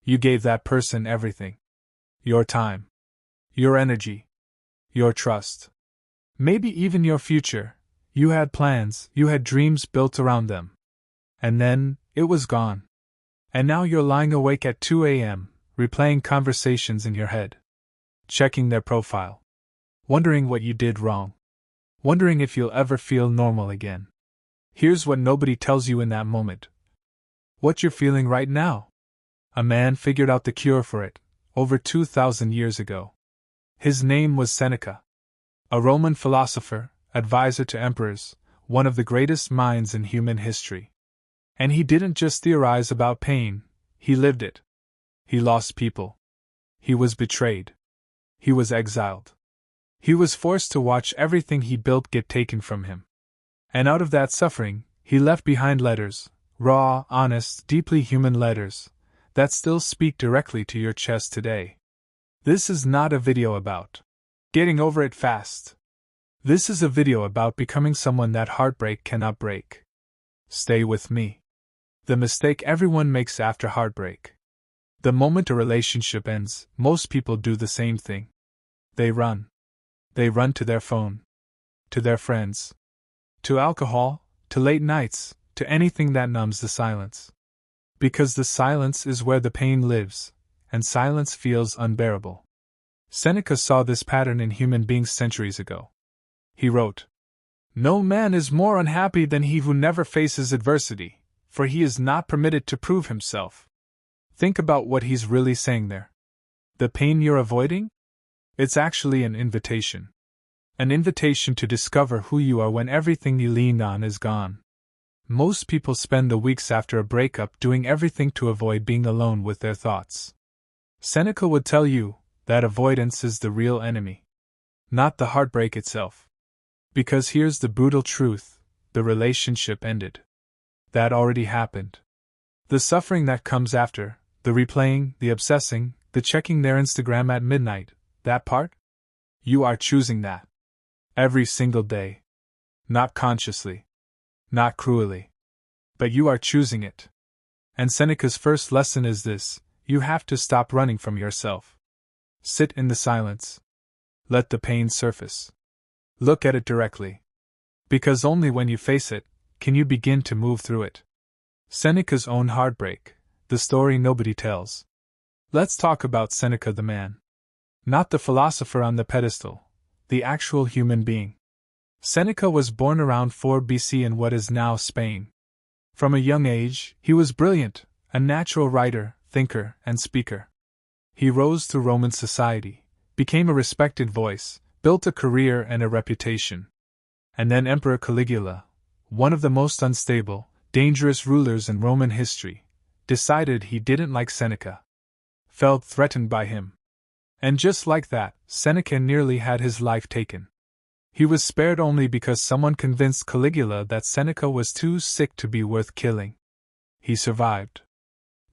You gave that person everything. Your time. Your energy. Your trust. Maybe even your future. You had plans, you had dreams built around them. And then, it was gone. And now you're lying awake at 2 a.m., replaying conversations in your head. Checking their profile. Wondering what you did wrong. Wondering if you'll ever feel normal again. Here's what nobody tells you in that moment. What you're feeling right now. A man figured out the cure for it, over 2,000 years ago. His name was Seneca. A Roman philosopher, advisor to emperors, one of the greatest minds in human history. And he didn't just theorize about pain, he lived it. He lost people. He was betrayed. He was exiled. He was forced to watch everything he built get taken from him. And out of that suffering, he left behind letters, raw, honest, deeply human letters, that still speak directly to your chest today. This is not a video about getting over it fast. This is a video about becoming someone that heartbreak cannot break. Stay with me. The mistake everyone makes after heartbreak. The moment a relationship ends, most people do the same thing. They run. They run to their phone. To their friends. To alcohol, to late nights, to anything that numbs the silence. Because the silence is where the pain lives, and silence feels unbearable. Seneca saw this pattern in human beings centuries ago. He wrote, "No man is more unhappy than he who never faces adversity, for he is not permitted to prove himself." Think about what he's really saying there. The pain you're avoiding? It's actually an invitation. An invitation to discover who you are when everything you leaned on is gone. Most people spend the weeks after a breakup doing everything to avoid being alone with their thoughts. Seneca would tell you that avoidance is the real enemy, not the heartbreak itself. Because here's the brutal truth: the relationship ended. That already happened. The suffering that comes after, the replaying, the obsessing, the checking their Instagram at midnight, that part? You are choosing that. Every single day. Not consciously. Not cruelly. But you are choosing it. And Seneca's first lesson is this: you have to stop running from yourself. Sit in the silence. Let the pain surface. Look at it directly. Because only when you face it, can you begin to move through it. Seneca's own heartbreak, the story nobody tells. Let's talk about Seneca the man. Not the philosopher on the pedestal, the actual human being. Seneca was born around 4 BC in what is now Spain. From a young age, he was brilliant, a natural writer, thinker, and speaker. He rose through Roman society, became a respected voice, built a career and a reputation. And then Emperor Caligula, one of the most unstable, dangerous rulers in Roman history, decided he didn't like Seneca. Felt threatened by him. And just like that, Seneca nearly had his life taken. He was spared only because someone convinced Caligula that Seneca was too sick to be worth killing. He survived.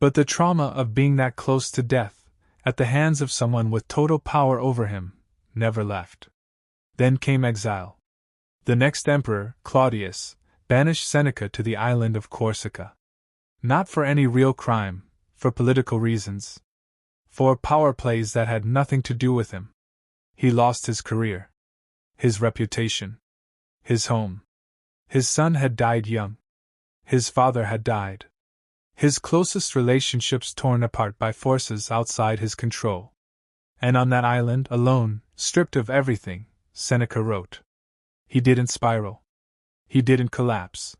But the trauma of being that close to death, at the hands of someone with total power over him, never left. Then came exile. The next emperor, Claudius, banished Seneca to the island of Corsica. Not for any real crime, for political reasons. For power plays that had nothing to do with him. He lost his career. His reputation. His home. His son had died young. His father had died. His closest relationships torn apart by forces outside his control. And on that island, alone, stripped of everything, Seneca wrote. He didn't spiral. He didn't collapse.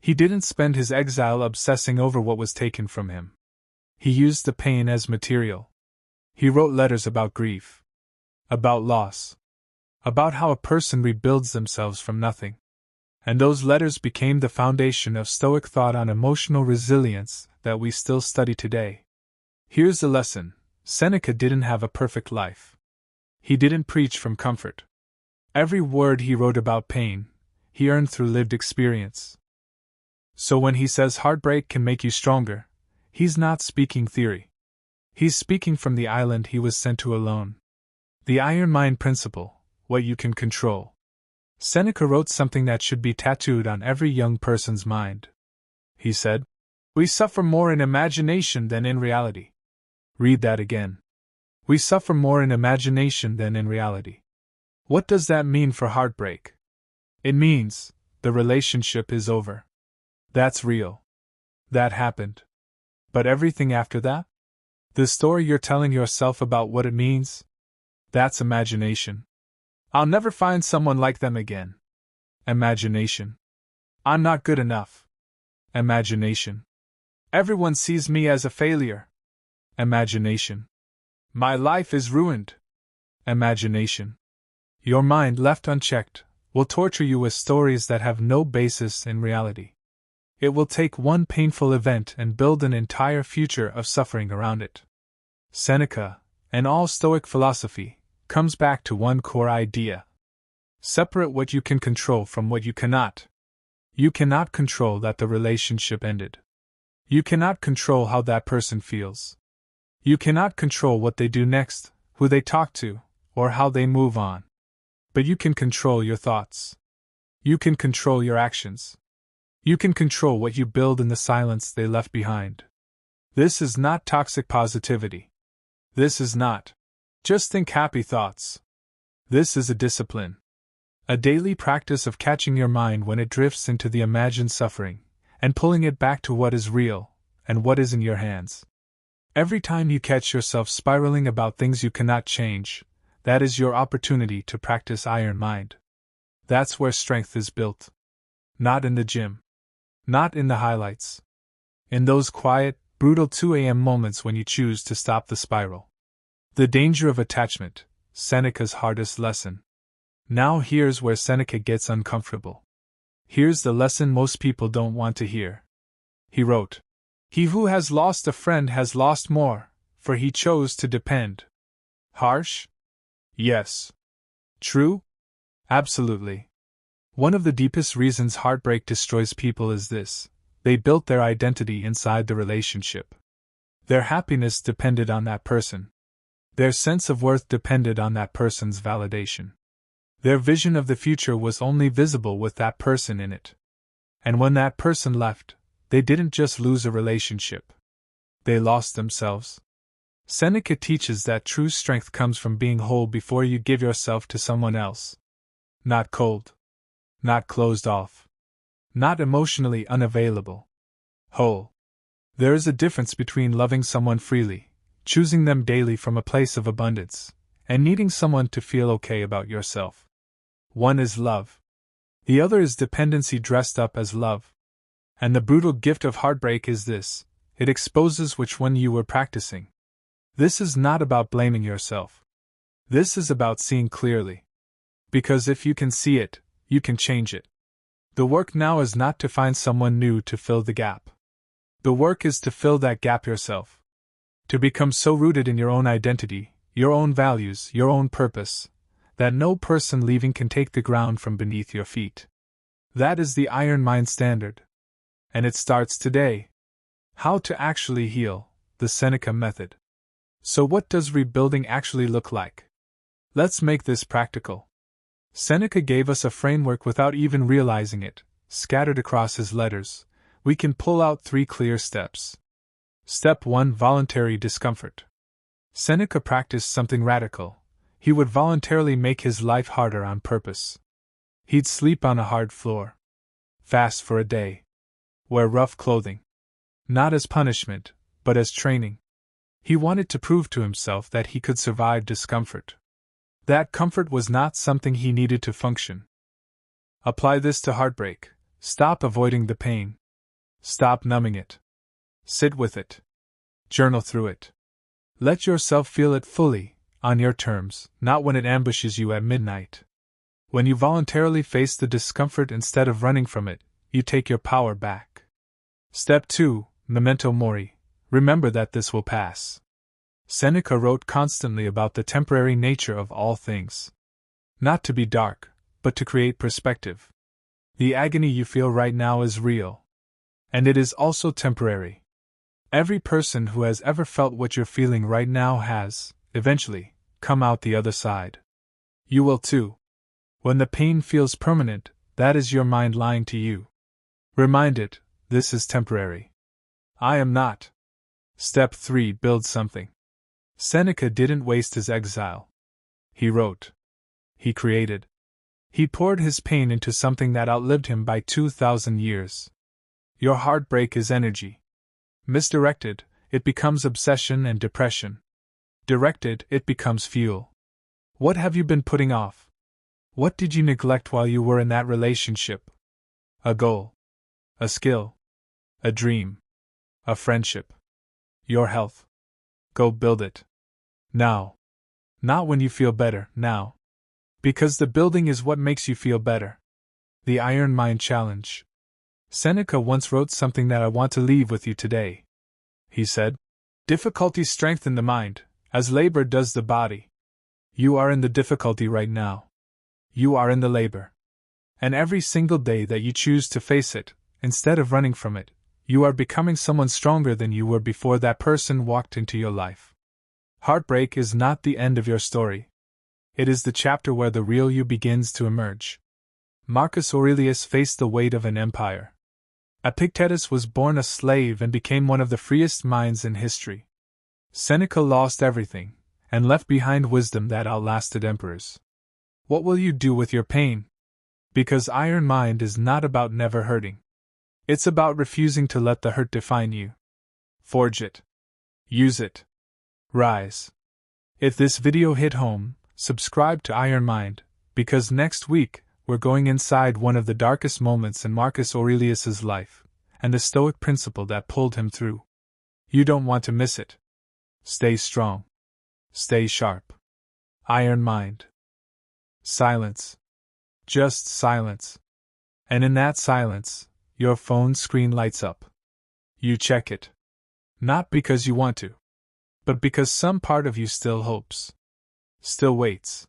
He didn't spend his exile obsessing over what was taken from him. He used the pain as material. He wrote letters about grief. About loss. About how a person rebuilds themselves from nothing. And those letters became the foundation of stoic thought on emotional resilience that we still study today. Here's the lesson: Seneca didn't have a perfect life. He didn't preach from comfort. Every word he wrote about pain, he earned through lived experience. So when he says heartbreak can make you stronger, he's not speaking theory. He's speaking from the island he was sent to alone. The iron mind principle, what you can control. Seneca wrote something that should be tattooed on every young person's mind. He said, "We suffer more in imagination than in reality." Read that again. We suffer more in imagination than in reality. What does that mean for heartbreak? It means the relationship is over. That's real. That happened. But everything after that? The story you're telling yourself about what it means? That's imagination. I'll never find someone like them again. Imagination. I'm not good enough. Imagination. Everyone sees me as a failure. Imagination. My life is ruined. Imagination. Your mind, left unchecked, will torture you with stories that have no basis in reality. It will take one painful event and build an entire future of suffering around it. Seneca, and all stoic philosophy, comes back to one core idea. Separate what you can control from what you cannot. You cannot control that the relationship ended. You cannot control how that person feels. You cannot control what they do next, who they talk to, or how they move on. But you can control your thoughts. You can control your actions. You can control what you build in the silence they left behind. This is not toxic positivity. This is not just think happy thoughts. This is a discipline. A daily practice of catching your mind when it drifts into the imagined suffering, and pulling it back to what is real, and what is in your hands. Every time you catch yourself spiraling about things you cannot change, that is your opportunity to practice iron mind. That's where strength is built. Not in the gym. Not in the highlights. In those quiet, brutal 2 a.m. moments when you choose to stop the spiral. The danger of attachment, Seneca's hardest lesson. Now here's where Seneca gets uncomfortable. Here's the lesson most people don't want to hear. He wrote, "He who has lost a friend has lost more, for he chose to depend." Harsh? Yes. True? Absolutely. One of the deepest reasons heartbreak destroys people is this: they built their identity inside the relationship. Their happiness depended on that person. Their sense of worth depended on that person's validation. Their vision of the future was only visible with that person in it. And when that person left, they didn't just lose a relationship. They lost themselves. Seneca teaches that true strength comes from being whole before you give yourself to someone else. Not cold. Not closed off. Not emotionally unavailable. Whole. There is a difference between loving someone freely, choosing them daily from a place of abundance, and needing someone to feel okay about yourself. One is love. The other is dependency dressed up as love. And the brutal gift of heartbreak is this: it exposes which one you were practicing. This is not about blaming yourself. This is about seeing clearly. Because if you can see it, you can change it. The work now is not to find someone new to fill the gap. The work is to fill that gap yourself. To become so rooted in your own identity, your own values, your own purpose, that no person leaving can take the ground from beneath your feet. That is the Iron Mind standard. And it starts today. How to actually heal, the Seneca method. So what does rebuilding actually look like? Let's make this practical. Seneca gave us a framework without even realizing it. Scattered across his letters, we can pull out 3 clear steps. Step 1: voluntary discomfort. Seneca practiced something radical. He would voluntarily make his life harder on purpose. He'd sleep on a hard floor. Fast for a day. Wear rough clothing. Not as punishment, but as training. He wanted to prove to himself that he could survive discomfort. That comfort was not something he needed to function. Apply this to heartbreak. Stop avoiding the pain. Stop numbing it. Sit with it. Journal through it. Let yourself feel it fully, on your terms, not when it ambushes you at midnight. When you voluntarily face the discomfort instead of running from it, you take your power back. Step 2: memento mori. Remember that this will pass. Seneca wrote constantly about the temporary nature of all things. Not to be dark, but to create perspective. The agony you feel right now is real. And it is also temporary. Every person who has ever felt what you're feeling right now has, eventually, come out the other side. You will too. When the pain feels permanent, that is your mind lying to you. Remind it, this is temporary. I am not. Step 3: build something. Seneca didn't waste his exile. He wrote. He created. He poured his pain into something that outlived him by 2,000 years. Your heartbreak is energy. Misdirected, it becomes obsession and depression. Directed, it becomes fuel. What have you been putting off? What did you neglect while you were in that relationship? A goal. A skill. A dream. A friendship. Your health. Go build it. Now. Not when you feel better, now. Because the building is what makes you feel better. The Iron Mind Challenge. Seneca once wrote something that I want to leave with you today. He said, "Difficulties strengthen the mind, as labor does the body." You are in the difficulty right now. You are in the labor. And every single day that you choose to face it, instead of running from it, you are becoming someone stronger than you were before that person walked into your life. Heartbreak is not the end of your story. It is the chapter where the real you begins to emerge. Marcus Aurelius faced the weight of an empire. Epictetus was born a slave and became one of the freest minds in history. Seneca lost everything, and left behind wisdom that outlasted emperors. What will you do with your pain? Because Iron Mind is not about never hurting. It's about refusing to let the hurt define you. Forge it. Use it. Rise. If this video hit home, subscribe to Iron Mind, because next week, we're going inside one of the darkest moments in Marcus Aurelius's life, and the stoic principle that pulled him through. You don't want to miss it. Stay strong. Stay sharp. Iron Mind. Silence. Just silence. And in that silence, your phone screen lights up. You check it. Not because you want to, but because some part of you still hopes. Still waits.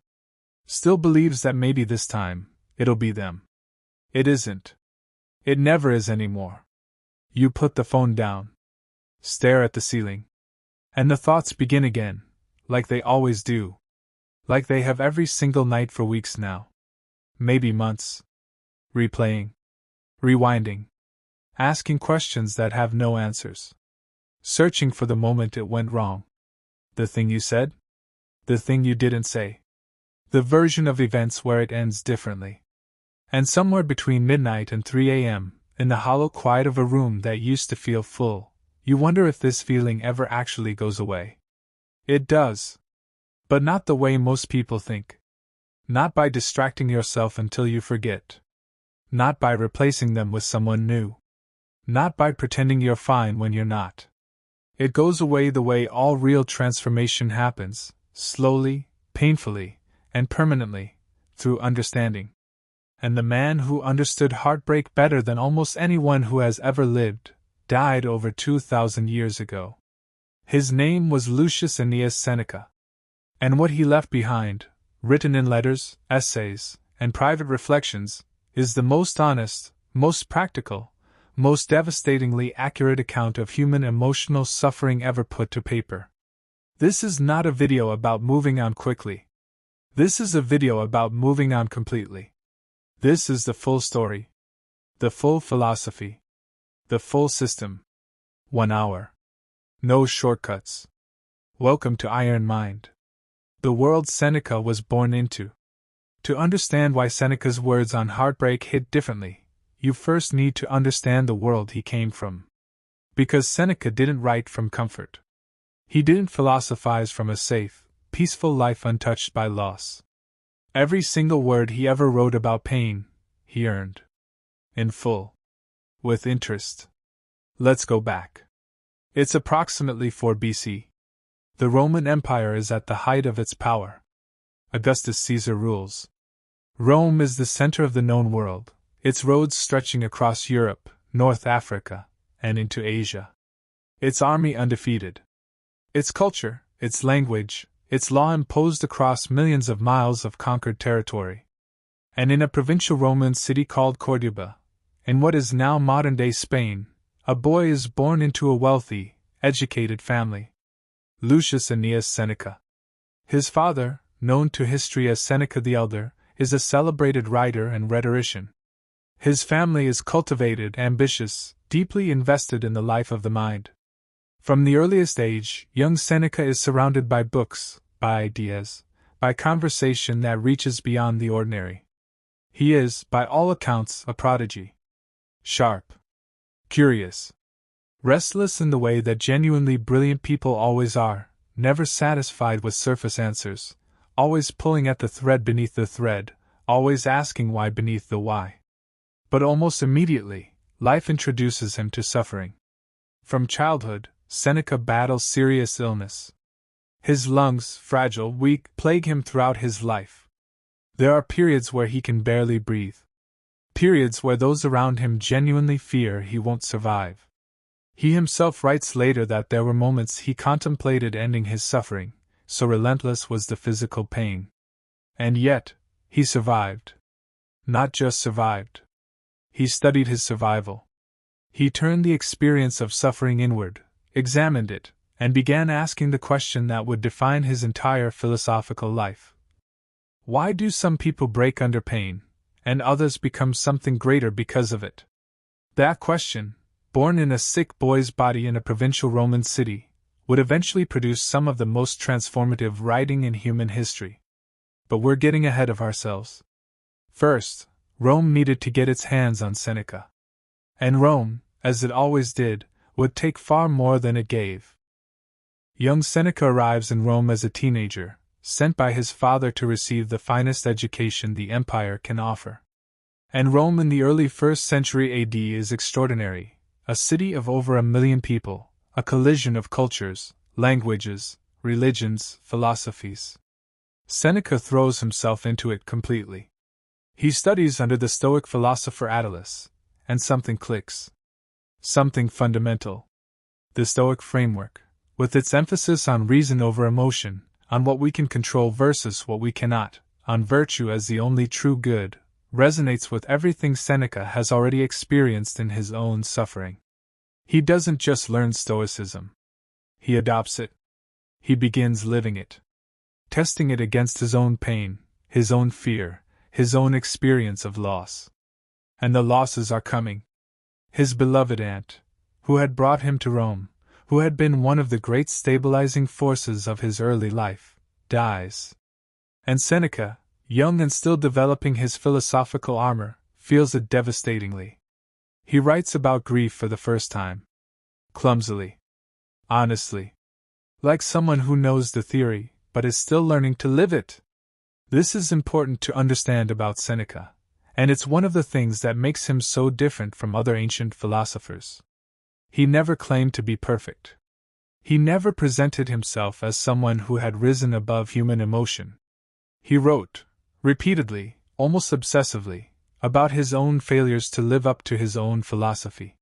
Still believes that maybe this time, it'll be them. It isn't. It never is anymore. You put the phone down. Stare at the ceiling. And the thoughts begin again, like they always do. Like they have every single night for weeks now. Maybe months. Replaying. Rewinding. Asking questions that have no answers. Searching for the moment it went wrong. The thing you said? The thing you didn't say. The version of events where it ends differently. And somewhere between midnight and 3 a.m., in the hollow quiet of a room that used to feel full, you wonder if this feeling ever actually goes away. It does. But not the way most people think. Not by distracting yourself until you forget. Not by replacing them with someone new. Not by pretending you're fine when you're not. It goes away the way all real transformation happens, slowly, painfully, and permanently, through understanding. And the man who understood heartbreak better than almost anyone who has ever lived, died over 2,000 years ago. His name was Lucius Aeneas Seneca. And what he left behind, written in letters, essays, and private reflections, is the most honest, most practical, most devastatingly accurate account of human emotional suffering ever put to paper. This is not a video about moving on quickly. This is a video about moving on completely. This is the full story. The full philosophy. The full system. 1 hour. No shortcuts. Welcome to Iron Mind. The world Seneca was born into. To understand why Seneca's words on heartbreak hit differently, you first need to understand the world he came from. Because Seneca didn't write from comfort. He didn't philosophize from a safe, peaceful life untouched by loss. Every single word he ever wrote about pain, he earned. In full. With interest. Let's go back. It's approximately 4 BC. The Roman Empire is at the height of its power. Augustus Caesar rules. Rome is the center of the known world, its roads stretching across Europe, North Africa, and into Asia. Its army undefeated. Its culture, its language, its law imposed across millions of miles of conquered territory. And in a provincial Roman city called Corduba, in what is now modern-day Spain, a boy is born into a wealthy, educated family. Lucius Aeneas Seneca. His father, known to history as Seneca the Elder, is a celebrated writer and rhetorician. His family is cultivated, ambitious, deeply invested in the life of the mind. From the earliest age, young Seneca is surrounded by books, by ideas, by conversation that reaches beyond the ordinary. He is, by all accounts, a prodigy. Sharp, curious, restless in the way that genuinely brilliant people always are, never satisfied with surface answers, always pulling at the thread beneath the thread, always asking why beneath the why. But almost immediately, life introduces him to suffering. From childhood, Seneca battles serious illness. His lungs, fragile, weak, plague him throughout his life. There are periods where he can barely breathe. Periods where those around him genuinely fear he won't survive. He himself writes later that there were moments he contemplated ending his suffering, so relentless was the physical pain. And yet, he survived. Not just survived. He studied his survival. He turned the experience of suffering inward, examined it, and began asking the question that would define his entire philosophical life. Why do some people break under pain, and others become something greater because of it? That question, born in a sick boy's body in a provincial Roman city, would eventually produce some of the most transformative writing in human history. But we're getting ahead of ourselves. First, Rome needed to get its hands on Seneca. And Rome, as it always did, would take far more than it gave. Young Seneca arrives in Rome as a teenager, sent by his father to receive the finest education the empire can offer. And Rome in the early 1st century AD is extraordinary, a city of over 1 million people, a collision of cultures, languages, religions, philosophies. Seneca throws himself into it completely. He studies under the stoic philosopher Attalus, and something clicks. Something fundamental. The stoic framework, with its emphasis on reason over emotion, on what we can control versus what we cannot, on virtue as the only true good, resonates with everything Seneca has already experienced in his own suffering. He doesn't just learn Stoicism. He adopts it. He begins living it. Testing it against his own pain, his own fear, his own experience of loss. And the losses are coming. His beloved aunt, who had brought him to Rome, who had been one of the great stabilizing forces of his early life, dies. And Seneca, young and still developing his philosophical armor, feels it devastatingly. He writes about grief for the first time. Clumsily. Honestly. Like someone who knows the theory, but is still learning to live it. This is important to understand about Seneca, and it's one of the things that makes him so different from other ancient philosophers. He never claimed to be perfect. He never presented himself as someone who had risen above human emotion. He wrote, repeatedly, almost obsessively, about his own failures to live up to his own philosophy.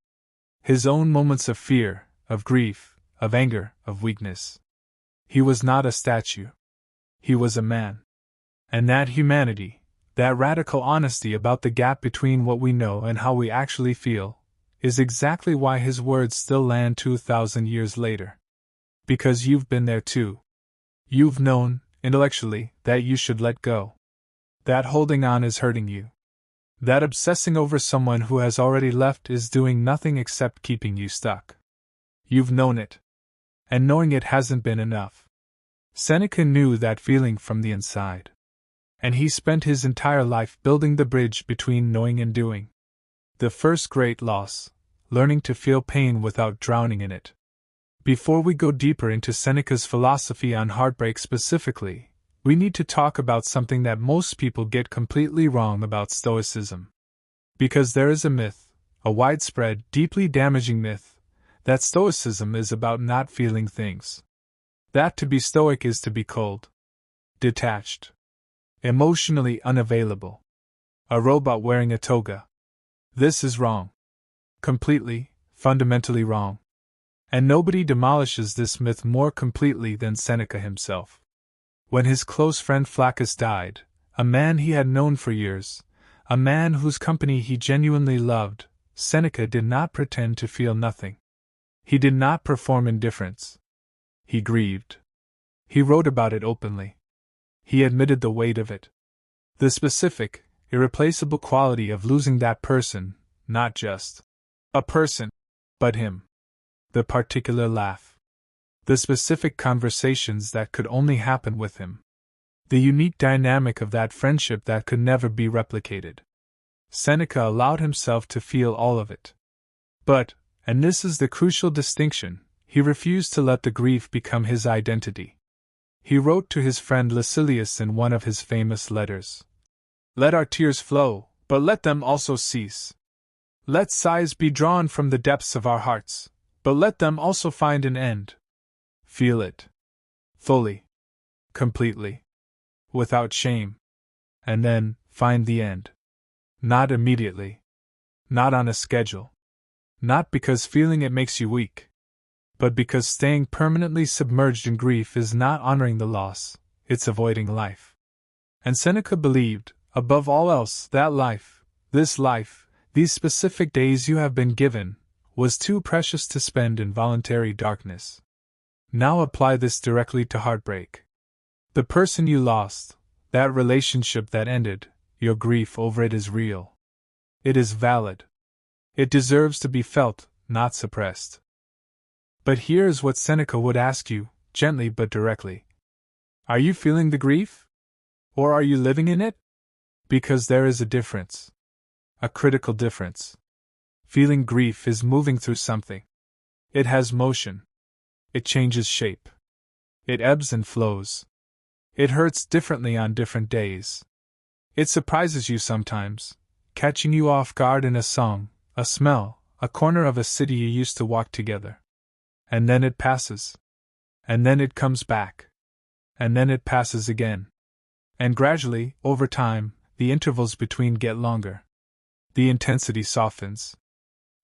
His own moments of fear, of grief, of anger, of weakness. He was not a statue. He was a man. And that humanity, that radical honesty about the gap between what we know and how we actually feel, is exactly why his words still land 2,000 years later. Because you've been there too. You've known, intellectually, that you should let go. That holding on is hurting you. That obsessing over someone who has already left is doing nothing except keeping you stuck. You've known it. And knowing it hasn't been enough. Seneca knew that feeling from the inside. And he spent his entire life building the bridge between knowing and doing. The first great loss, learning to feel pain without drowning in it. Before we go deeper into Seneca's philosophy on heartbreak specifically, we need to talk about something that most people get completely wrong about Stoicism. Because there is a myth, a widespread, deeply damaging myth, that Stoicism is about not feeling things. That to be Stoic is to be cold, detached, emotionally unavailable. A robot wearing a toga. This is wrong. Completely, fundamentally wrong. And nobody demolishes this myth more completely than Seneca himself. When his close friend Flaccus died, a man he had known for years, a man whose company he genuinely loved, Seneca did not pretend to feel nothing. He did not perform indifference. He grieved. He wrote about it openly. He admitted the weight of it. The specific, irreplaceable quality of losing that person, not just a person, but him. The particular laugh. The specific conversations that could only happen with him. The unique dynamic of that friendship that could never be replicated. Seneca allowed himself to feel all of it. But, and this is the crucial distinction, he refused to let the grief become his identity. He wrote to his friend Lucilius in one of his famous letters, "Let our tears flow, but let them also cease. Let sighs be drawn from the depths of our hearts, but let them also find an end. Feel it. Fully. Completely. Without shame. And then, find the end. Not immediately. Not on a schedule. Not because feeling it makes you weak. But because staying permanently submerged in grief is not honoring the loss, it's avoiding life." And Seneca believed, above all else, that life, these specific days you have been given, was too precious to spend in voluntary darkness. Now apply this directly to heartbreak. The person you lost, that relationship that ended, your grief over it is real. It is valid. It deserves to be felt, not suppressed. But here is what Seneca would ask you, gently but directly. Are you feeling the grief? Or are you living in it? Because there is a difference. A critical difference. Feeling grief is moving through something. It has motion. It changes shape. It ebbs and flows. It hurts differently on different days. It surprises you sometimes, catching you off guard in a song, a smell, a corner of a city you used to walk together. And then it passes. And then it comes back. And then it passes again. And gradually, over time, the intervals between get longer. The intensity softens.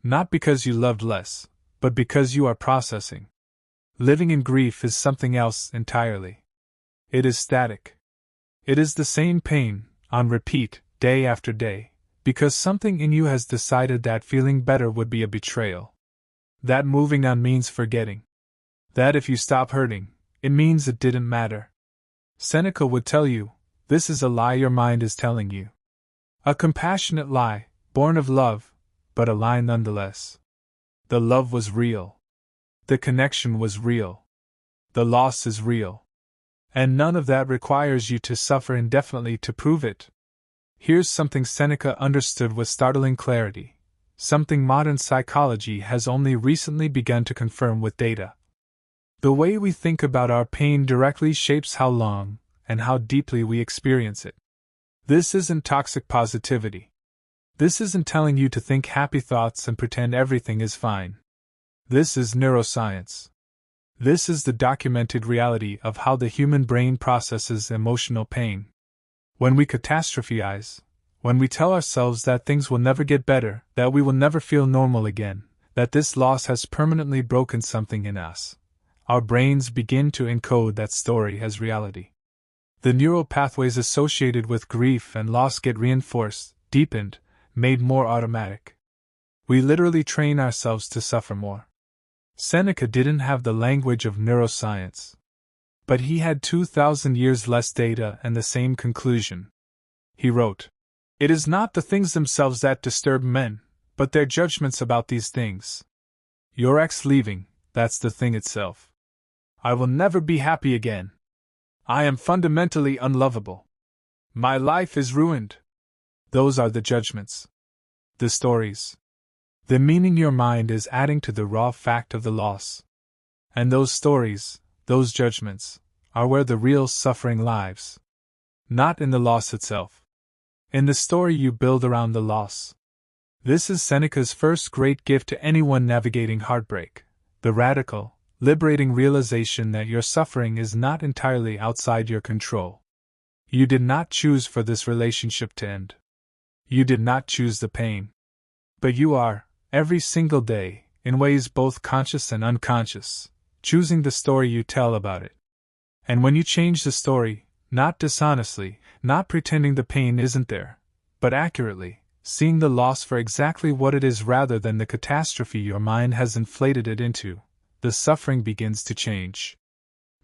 Not because you loved less, but because you are processing. Living in grief is something else entirely. It is static. It is the same pain, on repeat, day after day, because something in you has decided that feeling better would be a betrayal. That moving on means forgetting. That if you stop hurting, it means it didn't matter. Seneca would tell you, this is a lie your mind is telling you. A compassionate lie, born of love, but a lie nonetheless. The love was real. The connection was real. The loss is real. And none of that requires you to suffer indefinitely to prove it. Here's something Seneca understood with startling clarity, something modern psychology has only recently begun to confirm with data. The way we think about our pain directly shapes how long and how deeply we experience it. This isn't toxic positivity. This isn't telling you to think happy thoughts and pretend everything is fine. This is neuroscience. This is the documented reality of how the human brain processes emotional pain. When we catastrophize, when we tell ourselves that things will never get better, that we will never feel normal again, that this loss has permanently broken something in us, our brains begin to encode that story as reality. The neural pathways associated with grief and loss get reinforced, deepened, made more automatic. We literally train ourselves to suffer more. Seneca didn't have the language of neuroscience. But he had 2,000 years less data and the same conclusion. He wrote, "It is not the things themselves that disturb men, but their judgments about these things. Your ex leaving, that's the thing itself. I will never be happy again. I am fundamentally unlovable. My life is ruined. Those are the judgments. The stories. The meaning your mind is adding to the raw fact of the loss. And those stories, those judgments, are where the real suffering lives. Not in the loss itself. In the story you build around the loss." This is Seneca's first great gift to anyone navigating heartbreak, the radical, liberating realization that your suffering is not entirely outside your control. You did not choose for this relationship to end. You did not choose the pain. But you are, every single day, in ways both conscious and unconscious, choosing the story you tell about it. And when you change the story, not dishonestly, not pretending the pain isn't there, but accurately, seeing the loss for exactly what it is rather than the catastrophe your mind has inflated it into, the suffering begins to change.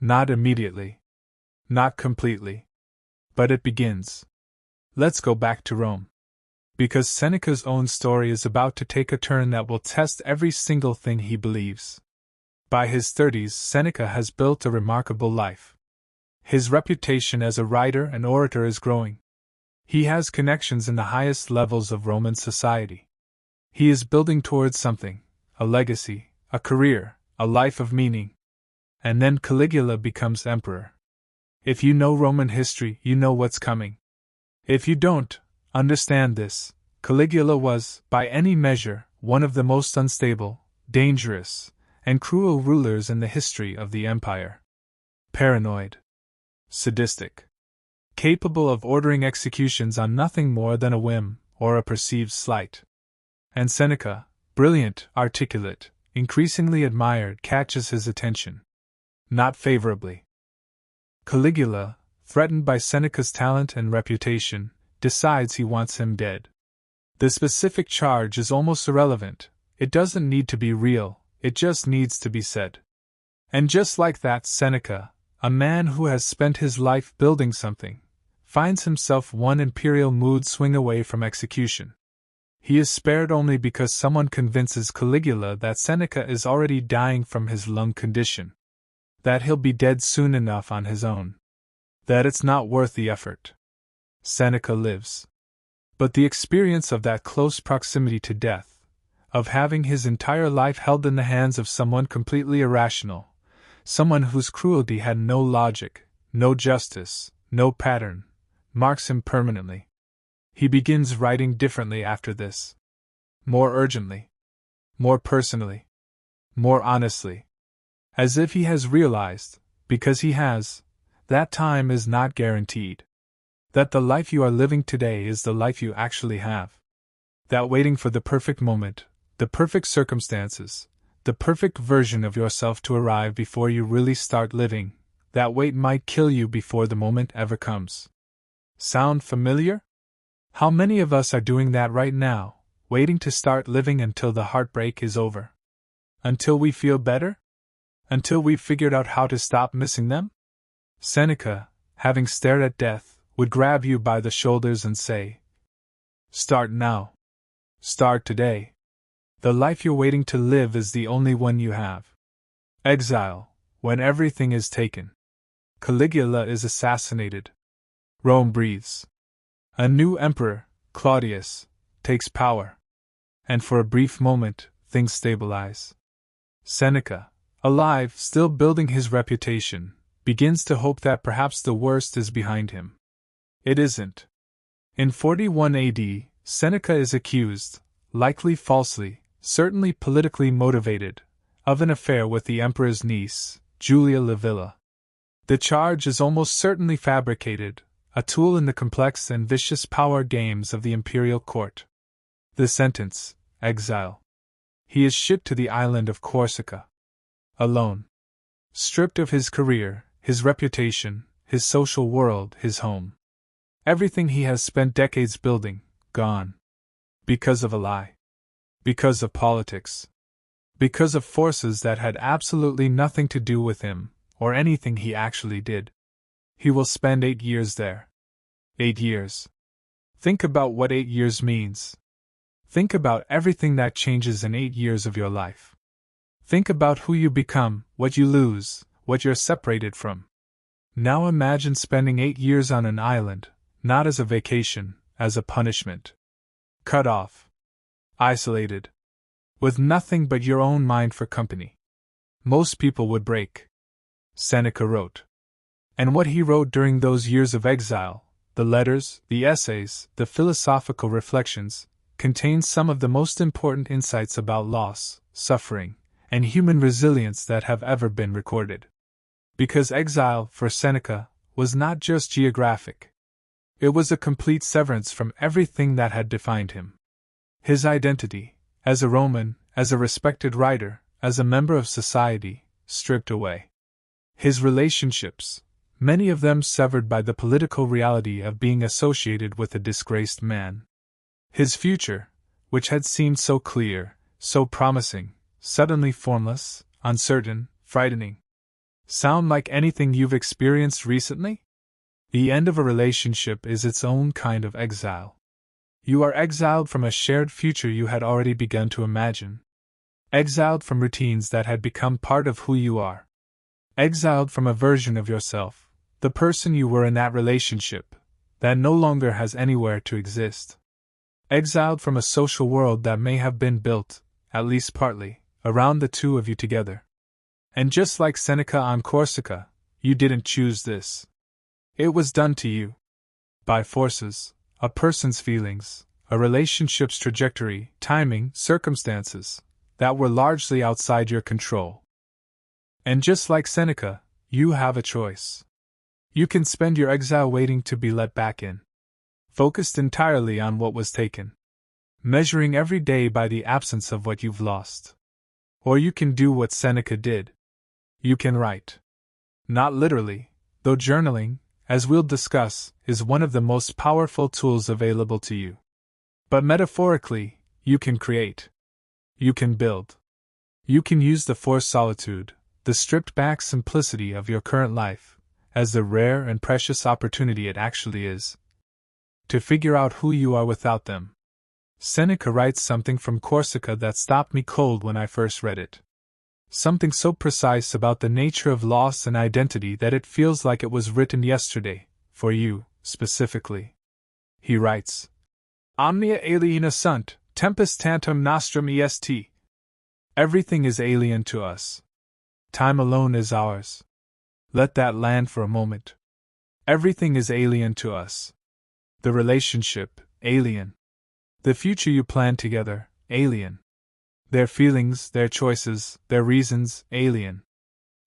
Not immediately. Not completely. But it begins. Let's go back to Rome. Because Seneca's own story is about to take a turn that will test every single thing he believes. By his 30s, Seneca has built a remarkable life. His reputation as a writer and orator is growing. He has connections in the highest levels of Roman society. He is building towards something, a legacy, a career, a life of meaning. And then Caligula becomes emperor. If you know Roman history, you know what's coming. If you don't, understand this: Caligula was, by any measure, one of the most unstable, dangerous, and cruel rulers in the history of the empire. Paranoid, sadistic, capable of ordering executions on nothing more than a whim or a perceived slight. And Seneca, brilliant, articulate, increasingly admired, catches his attention. Not favorably. Caligula, threatened by Seneca's talent and reputation, decides he wants him dead. The specific charge is almost irrelevant. It doesn't need to be real, it just needs to be said. And just like that, Seneca, a man who has spent his life building something, finds himself one imperial mood swing away from execution. He is spared only because someone convinces Caligula that Seneca is already dying from his lung condition. That he'll be dead soon enough on his own. That it's not worth the effort. Seneca lives. But the experience of that close proximity to death, of having his entire life held in the hands of someone completely irrational, someone whose cruelty had no logic, no justice, no pattern, marks him permanently. He begins writing differently after this. More urgently. More personally. More honestly. As if he has realized, because he has, that time is not guaranteed. That the life you are living today is the life you actually have. That waiting for the perfect moment, the perfect circumstances, the perfect version of yourself to arrive before you really start living, that wait might kill you before the moment ever comes. Sound familiar? How many of us are doing that right now, waiting to start living until the heartbreak is over? Until we feel better? Until we've figured out how to stop missing them? Seneca, having stared at death, would grab you by the shoulders and say, "Start now. Start today. The life you're waiting to live is the only one you have." Exile, when everything is taken. Caligula is assassinated. Rome breathes. A new emperor, Claudius, takes power. And for a brief moment, things stabilize. Seneca, alive, still building his reputation, begins to hope that perhaps the worst is behind him. It isn't. In 41 AD, Seneca is accused, likely falsely, certainly politically motivated, of an affair with the emperor's niece, Julia Livilla. The charge is almost certainly fabricated, a tool in the complex and vicious power games of the imperial court. The sentence, exile. He is shipped to the island of Corsica. Alone. Stripped of his career, his reputation, his social world, his home. Everything he has spent decades building, gone. Because of a lie. Because of politics. Because of forces that had absolutely nothing to do with him, or anything he actually did. He will spend 8 years there. 8 years. Think about what 8 years means. Think about everything that changes in 8 years of your life. Think about who you become, what you lose, what you're separated from. Now imagine spending 8 years on an island, not as a vacation, as a punishment. Cut off. Isolated. With nothing but your own mind for company. Most people would break. Seneca wrote. And what he wrote during those years of exile, the letters, the essays, the philosophical reflections, contain some of the most important insights about loss, suffering, and human resilience that have ever been recorded. Because exile, for Seneca, was not just geographic. It was a complete severance from everything that had defined him. His identity, as a Roman, as a respected writer, as a member of society, stripped away. His relationships, many of them severed by the political reality of being associated with a disgraced man. His future, which had seemed so clear, so promising, suddenly formless, uncertain, frightening. Sound like anything you've experienced recently? The end of a relationship is its own kind of exile. You are exiled from a shared future you had already begun to imagine. Exiled from routines that had become part of who you are. Exiled from a version of yourself, the person you were in that relationship, that no longer has anywhere to exist. Exiled from a social world that may have been built, at least partly, around the two of you together. And just like Seneca on Corsica, you didn't choose this. It was done to you. By forces, a person's feelings, a relationship's trajectory, timing, circumstances, that were largely outside your control. And just like Seneca, you have a choice. You can spend your exile waiting to be let back in, focused entirely on what was taken, measuring every day by the absence of what you've lost. Or you can do what Seneca did. You can write. Not literally, though journaling, as we'll discuss, is one of the most powerful tools available to you. But metaphorically, you can create. You can build. You can use the forced solitude, the stripped-back simplicity of your current life, as the rare and precious opportunity it actually is, to figure out who you are without them. Seneca writes something from Corsica that stopped me cold when I first read it. Something so precise about the nature of loss and identity that it feels like it was written yesterday, for you, specifically. He writes, Omnia aliena sunt, tempus tantum nostrum est. Everything is alien to us. Time alone is ours. Let that land for a moment. Everything is alien to us. The relationship, alien. The future you plan together, alien. Their feelings, their choices, their reasons, alien.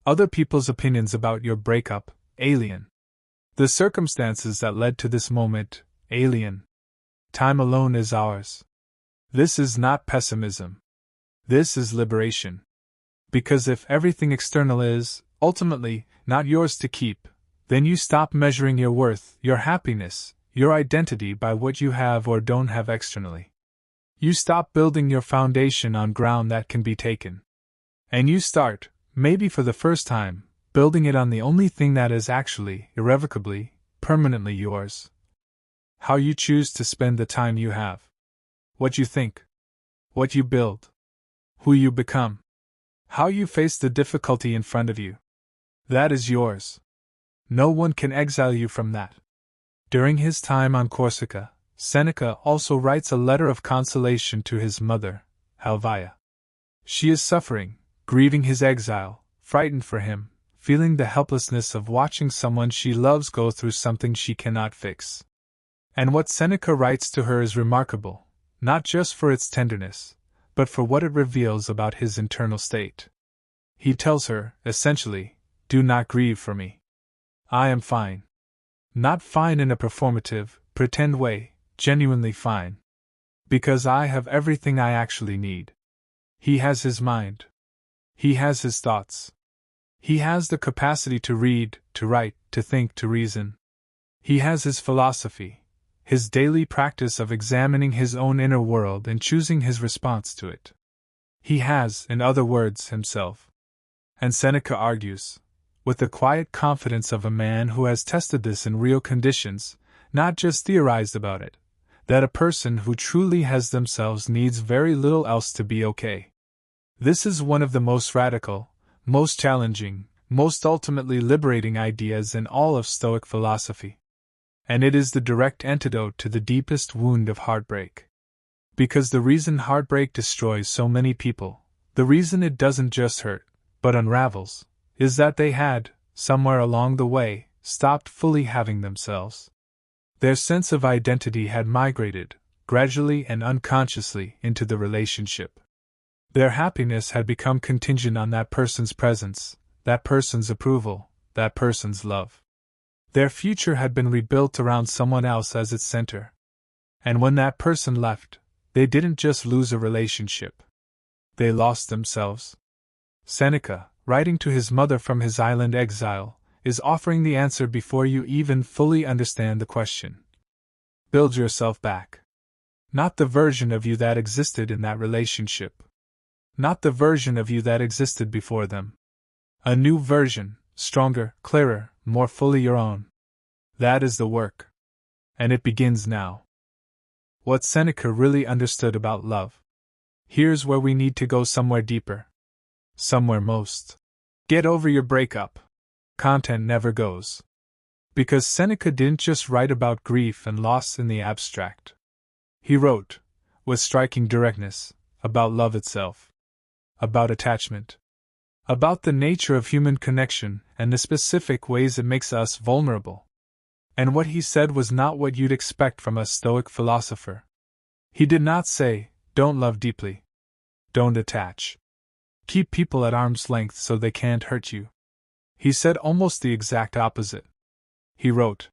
Other people's opinions about your breakup, alien. The circumstances that led to this moment, alien. Time alone is ours. This is not pessimism. This is liberation. Because if everything external is, ultimately, not yours to keep, then you stop measuring your worth, your happiness, your identity by what you have or don't have externally. You stop building your foundation on ground that can be taken. And you start, maybe for the first time, building it on the only thing that is actually, irrevocably, permanently yours. How you choose to spend the time you have. What you think. What you build. Who you become. How you face the difficulty in front of you. That is yours. No one can exile you from that. During his time on Corsica, Seneca also writes a letter of consolation to his mother, Helvia. She is suffering, grieving his exile, frightened for him, feeling the helplessness of watching someone she loves go through something she cannot fix. And what Seneca writes to her is remarkable, not just for its tenderness, but for what it reveals about his internal state. He tells her, essentially, do not grieve for me. I am fine. Not fine in a performative, pretend way, genuinely fine. Because I have everything I actually need. He has his mind. He has his thoughts. He has the capacity to read, to write, to think, to reason. He has his philosophy, his daily practice of examining his own inner world and choosing his response to it. He has, in other words, himself. And Seneca argues, with the quiet confidence of a man who has tested this in real conditions, not just theorized about it, that a person who truly has themselves needs very little else to be okay. This is one of the most radical, most challenging, most ultimately liberating ideas in all of Stoic philosophy. And it is the direct antidote to the deepest wound of heartbreak. Because the reason heartbreak destroys so many people, the reason it doesn't just hurt, but unravels, is that they had, somewhere along the way, stopped fully having themselves. Their sense of identity had migrated, gradually and unconsciously, into the relationship. Their happiness had become contingent on that person's presence, that person's approval, that person's love. Their future had been rebuilt around someone else as its center. And when that person left, they didn't just lose a relationship. They lost themselves. Seneca, writing to his mother from his island exile, is offering the answer before you even fully understand the question. Build yourself back. Not the version of you that existed in that relationship. Not the version of you that existed before them. A new version, stronger, clearer, more fully your own. That is the work. And it begins now. What Seneca really understood about love. Here's where we need to go somewhere deeper. Somewhere most. Get over your breakup. Content never goes. Because Seneca didn't just write about grief and loss in the abstract. He wrote, with striking directness, about love itself. About attachment. About the nature of human connection and the specific ways it makes us vulnerable. And what he said was not what you'd expect from a stoic philosopher. He did not say, don't love deeply. Don't attach. Keep people at arm's length so they can't hurt you. He said almost the exact opposite. He wrote,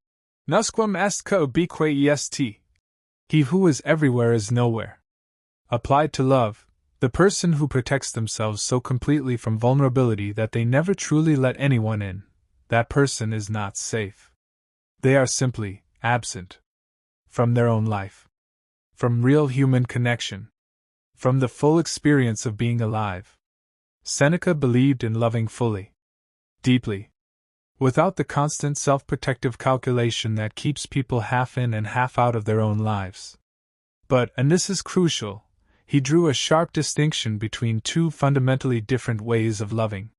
Nusquam est ubique est. He who is everywhere is nowhere. Applied to love, the person who protects themselves so completely from vulnerability that they never truly let anyone in, that person is not safe. They are simply absent from their own life, from real human connection, from the full experience of being alive. Seneca believed in loving fully, deeply, without the constant self-protective calculation that keeps people half in and half out of their own lives. But, and this is crucial, he drew a sharp distinction between two fundamentally different ways of loving.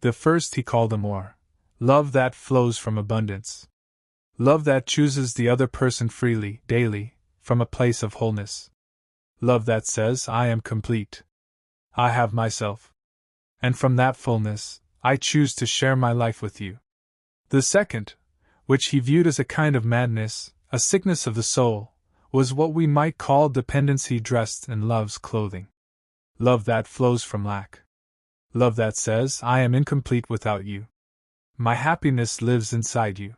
The first he called amor, love that flows from abundance. Love that chooses the other person freely, daily, from a place of wholeness. Love that says, I am complete. I have myself. And from that fullness, I choose to share my life with you. The second, which he viewed as a kind of madness, a sickness of the soul, was what we might call dependency dressed in love's clothing. Love that flows from lack. Love that says, I am incomplete without you. My happiness lives inside you.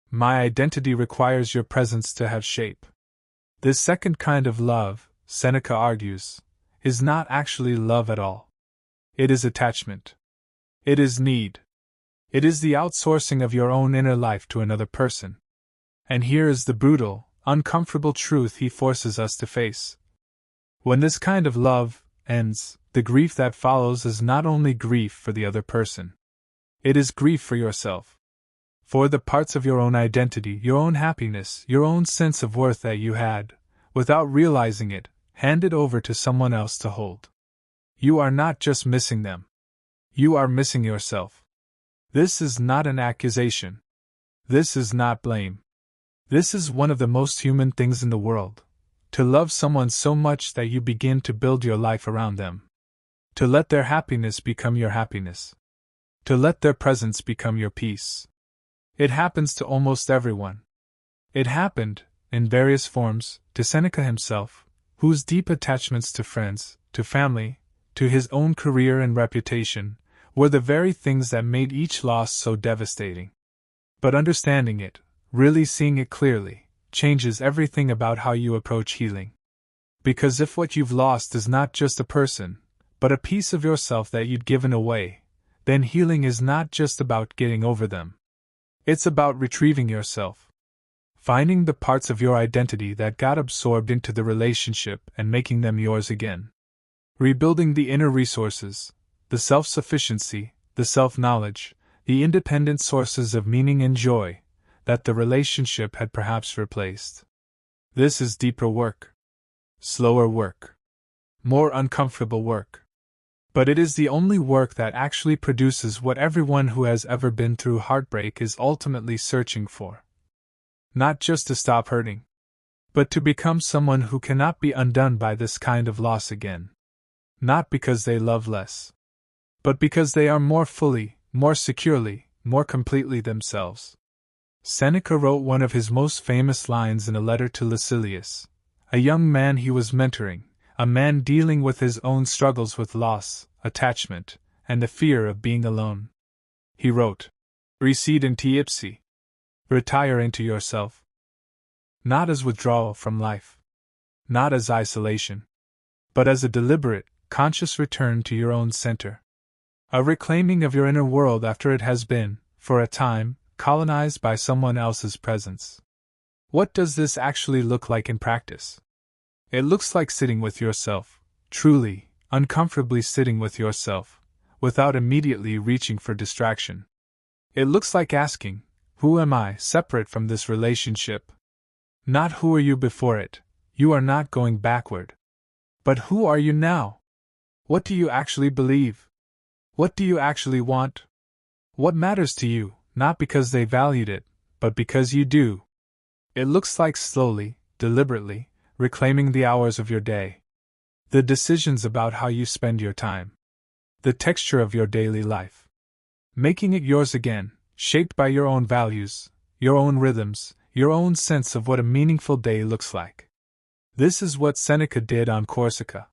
My identity requires your presence to have shape. This second kind of love, Seneca argues, is not actually love at all. It is attachment. It is need. It is the outsourcing of your own inner life to another person. And here is the brutal, uncomfortable truth he forces us to face. When this kind of love ends, the grief that follows is not only grief for the other person. It is grief for yourself. For the parts of your own identity, your own happiness, your own sense of worth that you had, without realizing it, handed over to someone else to hold. You are not just missing them. You are missing yourself. This is not an accusation. This is not blame. This is one of the most human things in the world. To love someone so much that you begin to build your life around them. To let their happiness become your happiness. To let their presence become your peace. It happens to almost everyone. It happened, in various forms, to Seneca himself, whose deep attachments to friends, to family, to his own career and reputation, were the very things that made each loss so devastating. But understanding it, really seeing it clearly, changes everything about how you approach healing. Because if what you've lost is not just a person, but a piece of yourself that you'd given away, then healing is not just about getting over them. It's about retrieving yourself. Finding the parts of your identity that got absorbed into the relationship and making them yours again. Rebuilding the inner resources, the self-sufficiency, the self-knowledge, the independent sources of meaning and joy that the relationship had perhaps replaced. This is deeper work. Slower work. More uncomfortable work. But it is the only work that actually produces what everyone who has ever been through heartbreak is ultimately searching for. Not just to stop hurting, but to become someone who cannot be undone by this kind of loss again. Not because they love less, but because they are more fully, more securely, more completely themselves. Seneca wrote one of his most famous lines in a letter to Lucilius, a young man he was mentoring, a man dealing with his own struggles with loss, attachment, and the fear of being alone. He wrote, Recede in te ipsi. Retire into yourself. Not as withdrawal from life. Not as isolation. But as a deliberate, conscious return to your own center. A reclaiming of your inner world after it has been, for a time, colonized by someone else's presence. What does this actually look like in practice? It looks like sitting with yourself, truly, uncomfortably sitting with yourself, without immediately reaching for distraction. It looks like asking, who am I, separate from this relationship? Not who are you before it, you are not going backward. But who are you now? What do you actually believe? What do you actually want? What matters to you, not because they valued it, but because you do? It looks like slowly, deliberately, reclaiming the hours of your day. The decisions about how you spend your time. The texture of your daily life. Making it yours again, shaped by your own values, your own rhythms, your own sense of what a meaningful day looks like. This is what Seneca did on Corsica.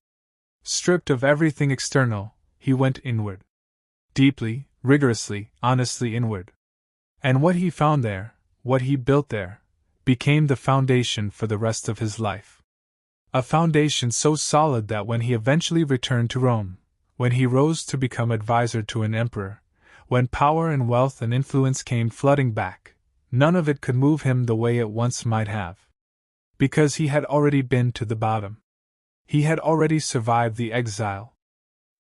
Stripped of everything external, he went inward. Deeply, rigorously, honestly inward. And what he found there, what he built there, became the foundation for the rest of his life. A foundation so solid that when he eventually returned to Rome, when he rose to become advisor to an emperor, when power and wealth and influence came flooding back, none of it could move him the way it once might have. Because he had already been to the bottom. He had already survived the exile.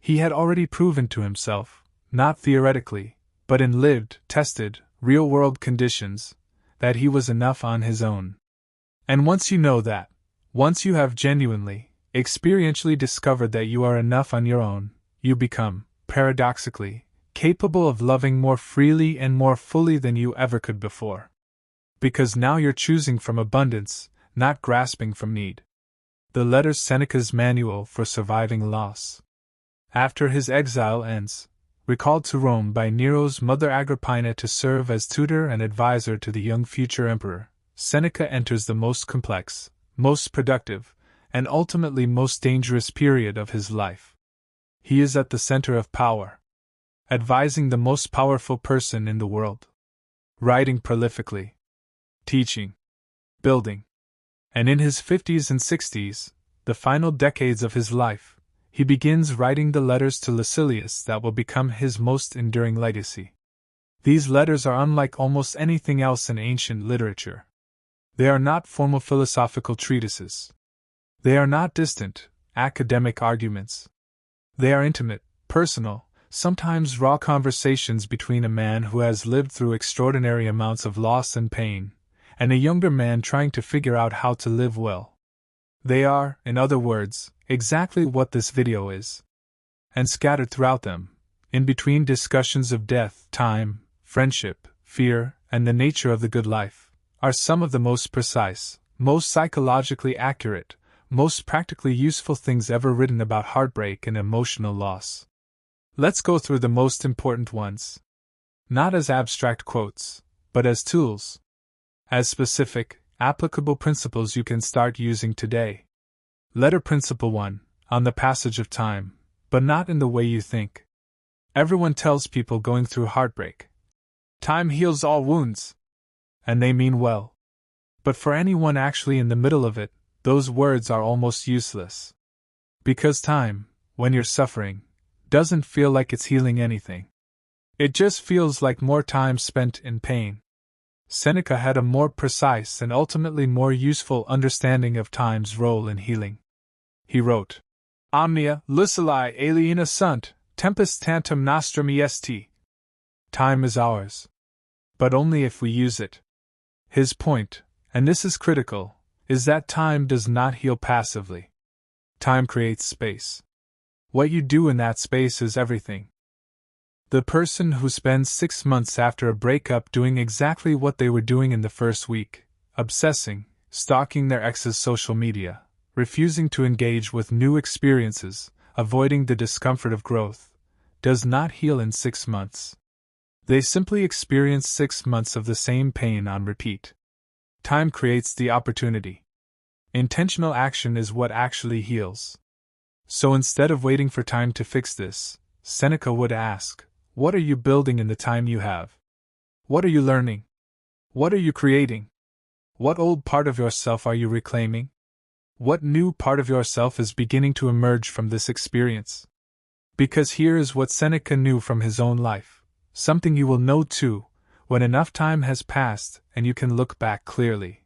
He had already proven to himself, not theoretically, but in lived, tested, real-world conditions, that he was enough on his own. And once you know that, once you have genuinely, experientially discovered that you are enough on your own, you become, paradoxically, capable of loving more freely and more fully than you ever could before. Because now you're choosing from abundance, not grasping from need. The letter Seneca's Manual for Surviving Loss. After his exile ends, recalled to Rome by Nero's mother Agrippina to serve as tutor and advisor to the young future emperor, Seneca enters the most complex, most productive, and ultimately most dangerous period of his life. He is at the center of power, advising the most powerful person in the world, writing prolifically, teaching, building. And in his 50s and 60s, the final decades of his life, he begins writing the letters to Lucilius that will become his most enduring legacy. These letters are unlike almost anything else in ancient literature. They are not formal philosophical treatises. They are not distant, academic arguments. They are intimate, personal, sometimes raw conversations between a man who has lived through extraordinary amounts of loss and pain, and a younger man trying to figure out how to live well. They are, in other words, exactly what this video is. And scattered throughout them, in between discussions of death, time, friendship, fear, and the nature of the good life, are some of the most precise, most psychologically accurate, most practically useful things ever written about heartbreak and emotional loss. Let's go through the most important ones. Not as abstract quotes, but as tools. As specific, applicable principles you can start using today. Letter Principle 1, on the passage of time, but not in the way you think. Everyone tells people going through heartbreak, time heals all wounds. And they mean well. But for anyone actually in the middle of it, those words are almost useless. Because time, when you're suffering, doesn't feel like it's healing anything. It just feels like more time spent in pain. Seneca had a more precise and ultimately more useful understanding of time's role in healing. He wrote, Omnia Lucilii aliena sunt, tempus tantum nostrum est. Time is ours. But only if we use it. His point, and this is critical, is that time does not heal passively. Time creates space. What you do in that space is everything. The person who spends 6 months after a breakup doing exactly what they were doing in the first week, obsessing, stalking their ex's social media, refusing to engage with new experiences, avoiding the discomfort of growth, does not heal in 6 months. They simply experience 6 months of the same pain on repeat. Time creates the opportunity. Intentional action is what actually heals. So instead of waiting for time to fix this, Seneca would ask, what are you building in the time you have? What are you learning? What are you creating? What old part of yourself are you reclaiming? What new part of yourself is beginning to emerge from this experience? Because here is what Seneca knew from his own life, something you will know too, when enough time has passed and you can look back clearly.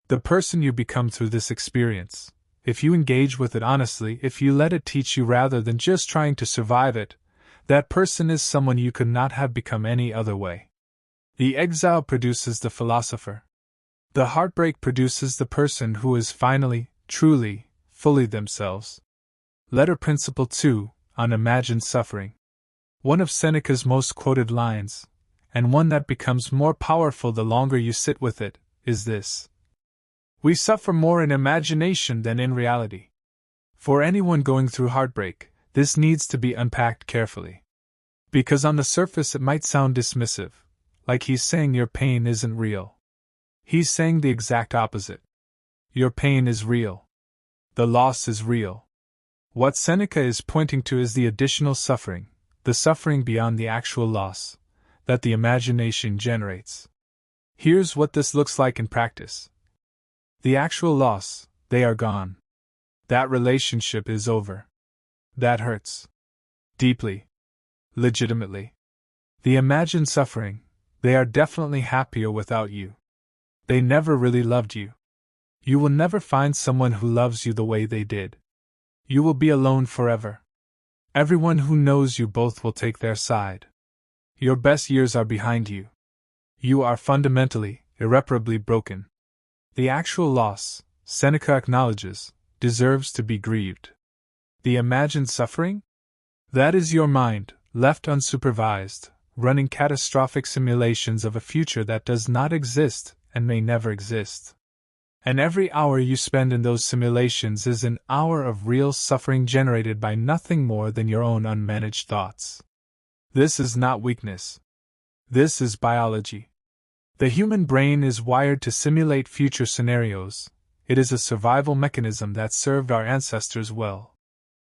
The person you become through this experience, if you engage with it honestly, if you let it teach you rather than just trying to survive it, that person is someone you could not have become any other way. The exile produces the philosopher. The heartbreak produces the person who is finally, truly, fully themselves. Letter Principle 2, on imagined suffering. One of Seneca's most quoted lines, and one that becomes more powerful the longer you sit with it, is this: "We suffer more in imagination than in reality." For anyone going through heartbreak, this needs to be unpacked carefully. Because on the surface it might sound dismissive, like he's saying your pain isn't real. He's saying the exact opposite. Your pain is real. The loss is real. What Seneca is pointing to is the additional suffering, the suffering beyond the actual loss, that the imagination generates. Here's what this looks like in practice. The actual loss, they are gone. That relationship is over. That hurts. Deeply. Legitimately. The imagined suffering, they are definitely happier without you. They never really loved you. You will never find someone who loves you the way they did. You will be alone forever. Everyone who knows you both will take their side. Your best years are behind you. You are fundamentally, irreparably broken. The actual loss, Seneca acknowledges, deserves to be grieved. The imagined suffering? That is your mind, left unsupervised, running catastrophic simulations of a future that does not exist and may never exist. And every hour you spend in those simulations is an hour of real suffering generated by nothing more than your own unmanaged thoughts. This is not weakness. This is biology. The human brain is wired to simulate future scenarios. It is a survival mechanism that served our ancestors well.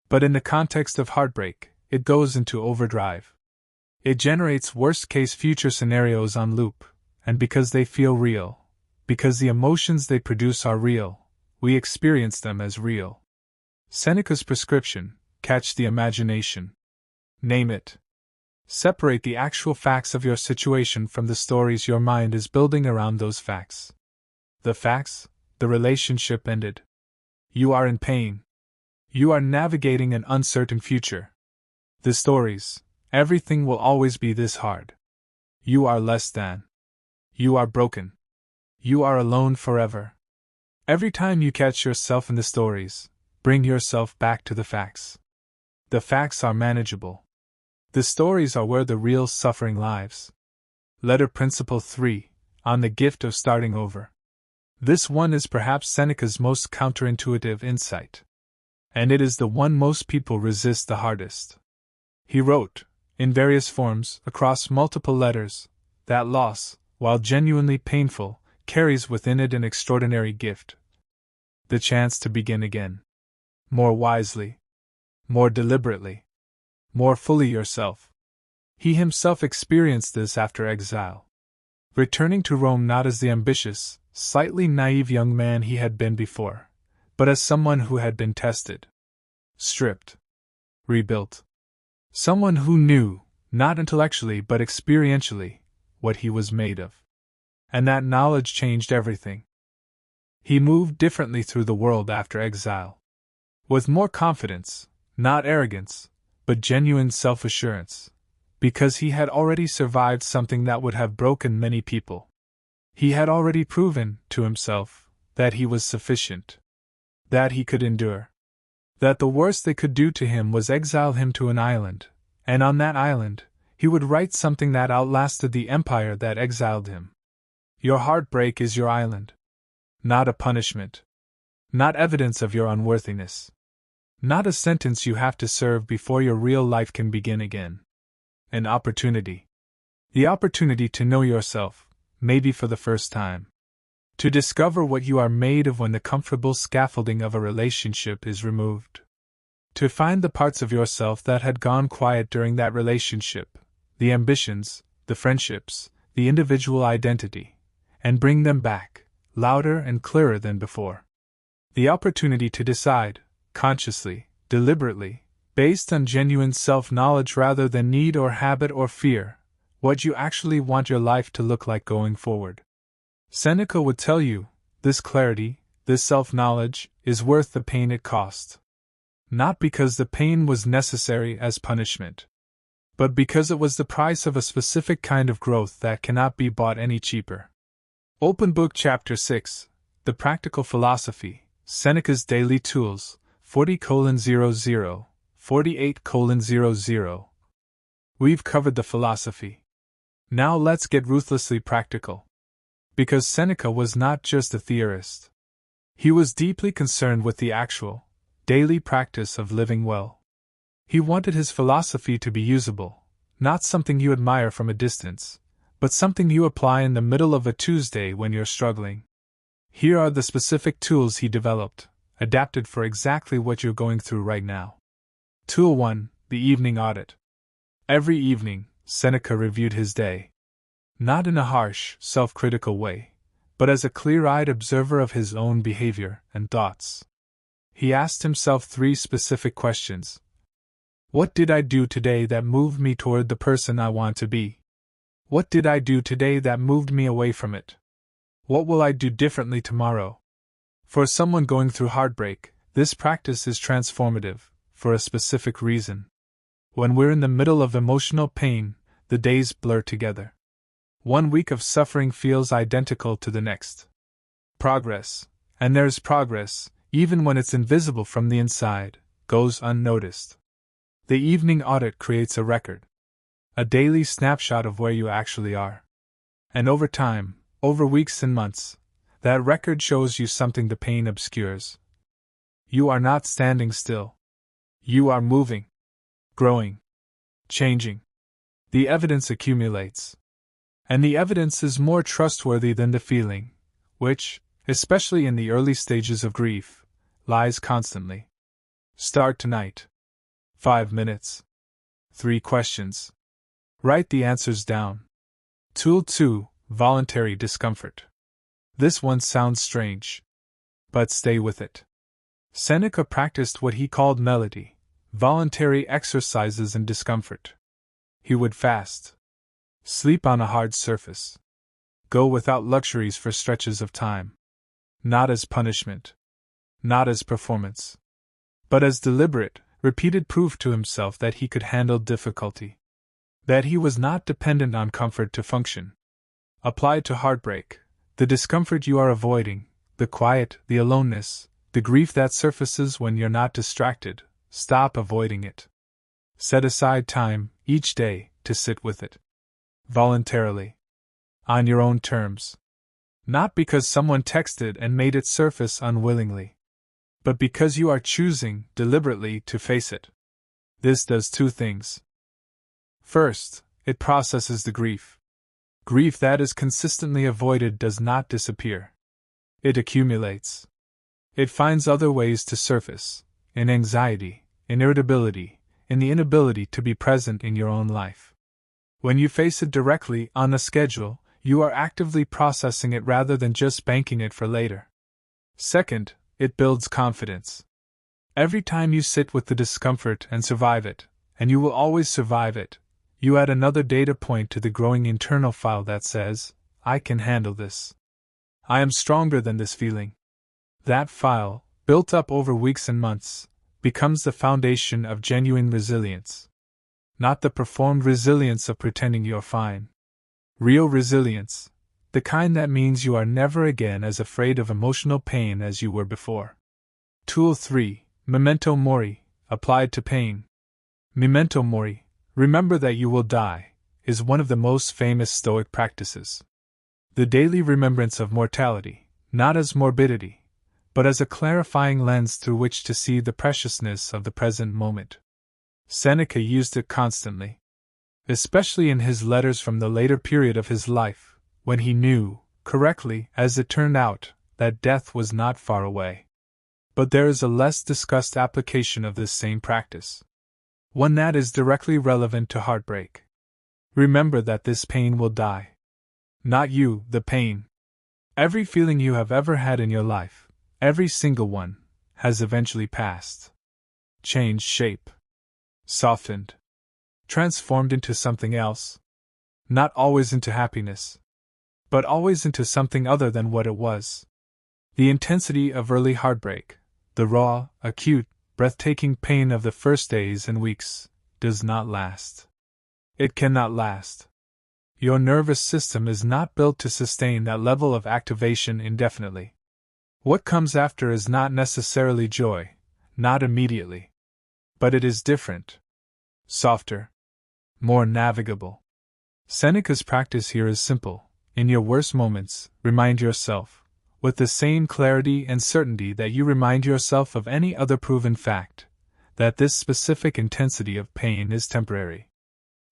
But in the context of heartbreak, it goes into overdrive. It generates worst-case future scenarios on loop, and because they feel real, because the emotions they produce are real, we experience them as real. Seneca's prescription: catch the imagination. Name it. Separate the actual facts of your situation from the stories your mind is building around those facts. The facts: the relationship ended. You are in pain. You are navigating an uncertain future. The stories: everything will always be this hard. You are less than. You are broken. You are alone forever. Every time you catch yourself in the stories, bring yourself back to the facts. The facts are manageable. The stories are where the real suffering lies. Letter Principle 3, on the gift of starting over. This one is perhaps Seneca's most counterintuitive insight. And it is the one most people resist the hardest. He wrote, in various forms, across multiple letters, that loss, while genuinely painful, carries within it an extraordinary gift. The chance to begin again. More wisely. More deliberately. More fully yourself. He himself experienced this after exile. Returning to Rome not as the ambitious, slightly naive young man he had been before, but as someone who had been tested. Stripped. Rebuilt. Someone who knew, not intellectually but experientially, what he was made of. And that knowledge changed everything. He moved differently through the world after exile. With more confidence, not arrogance, but genuine self-assurance, because he had already survived something that would have broken many people. He had already proven, to himself, that he was sufficient. That he could endure. That the worst they could do to him was exile him to an island, and on that island, he would write something that outlasted the empire that exiled him. Your heartbreak is your island. Not a punishment. Not evidence of your unworthiness. Not a sentence you have to serve before your real life can begin again. An opportunity. The opportunity to know yourself, maybe for the first time. To discover what you are made of when the comfortable scaffolding of a relationship is removed. To find the parts of yourself that had gone quiet during that relationship, the ambitions, the friendships, the individual identity, and bring them back, louder and clearer than before. The opportunity to decide, consciously, deliberately, based on genuine self-knowledge rather than need or habit or fear, what you actually want your life to look like going forward. Seneca would tell you, this clarity, this self-knowledge, is worth the pain it cost. Not because the pain was necessary as punishment, but because it was the price of a specific kind of growth that cannot be bought any cheaper. Open Book Chapter 6, The Practical Philosophy, Seneca's Daily Tools, 40:00, 48:00. We've covered the philosophy. Now let's get ruthlessly practical. Because Seneca was not just a theorist. He was deeply concerned with the actual, daily practice of living well. He wanted his philosophy to be usable, not something you admire from a distance, but something you apply in the middle of a Tuesday when you're struggling. Here are the specific tools he developed, adapted for exactly what you're going through right now. Tool 1: The evening audit. Every evening, Seneca reviewed his day. Not in a harsh, self-critical way, but as a clear-eyed observer of his own behavior and thoughts. He asked himself 3 specific questions. What did I do today that moved me toward the person I want to be? What did I do today that moved me away from it? What will I do differently tomorrow? For someone going through heartbreak, this practice is transformative, for a specific reason. When we're in the middle of emotional pain, the days blur together. One week of suffering feels identical to the next. Progress, and there's progress, even when it's invisible from the inside, goes unnoticed. The evening audit creates a record. A daily snapshot of where you actually are. And over time, over weeks and months, that record shows you something the pain obscures. You are not standing still. You are moving, growing, changing. The evidence accumulates. And the evidence is more trustworthy than the feeling, which, especially in the early stages of grief, lies constantly. Start tonight. 5 minutes. 3 questions. Write the answers down. Tool 2: Voluntary discomfort. This one sounds strange. But stay with it. Seneca practiced what he called melody, voluntary exercises in discomfort. He would fast. Sleep on a hard surface. Go without luxuries for stretches of time. Not as punishment. Not as performance. But as deliberate, repeated proof to himself that he could handle difficulty. That he was not dependent on comfort to function. Applied to heartbreak, the discomfort you are avoiding, the quiet, the aloneness, the grief that surfaces when you're not distracted, stop avoiding it. Set aside time, each day, to sit with it. Voluntarily. On your own terms. Not because someone texted and made it surface unwillingly. But because you are choosing, deliberately, to face it. This does 2 things. First, it processes the grief. Grief that is consistently avoided does not disappear. It accumulates. It finds other ways to surface, in anxiety, in irritability, in the inability to be present in your own life. When you face it directly, on a schedule, you are actively processing it rather than just banking it for later. Second, it builds confidence. Every time you sit with the discomfort and survive it, and you will always survive it, you add another data point to the growing internal file that says, I can handle this. I am stronger than this feeling. That file, built up over weeks and months, becomes the foundation of genuine resilience. Not the performed resilience of pretending you're fine. Real resilience, the kind that means you are never again as afraid of emotional pain as you were before. Tool 3: Memento Mori, applied to pain. Memento Mori, remember that you will die, is one of the most famous stoic practices. The daily remembrance of mortality, not as morbidity, but as a clarifying lens through which to see the preciousness of the present moment. Seneca used it constantly. Especially in his letters from the later period of his life, when he knew, correctly as it turned out, that death was not far away. But there is a less discussed application of this same practice. One that is directly relevant to heartbreak. Remember that this pain will die. Not you, the pain. Every feeling you have ever had in your life, every single one, has eventually passed. Changed shape. Softened. Transformed into something else. Not always into happiness, but always into something other than what it was. The intensity of early heartbreak, the raw, acute, breathtaking pain of the first days and weeks, does not last. It cannot last. Your nervous system is not built to sustain that level of activation indefinitely. What comes after is not necessarily joy, not immediately. But it is different. Softer. More navigable. Seneca's practice here is simple. In your worst moments, remind yourself, with the same clarity and certainty that you remind yourself of any other proven fact, that this specific intensity of pain is temporary.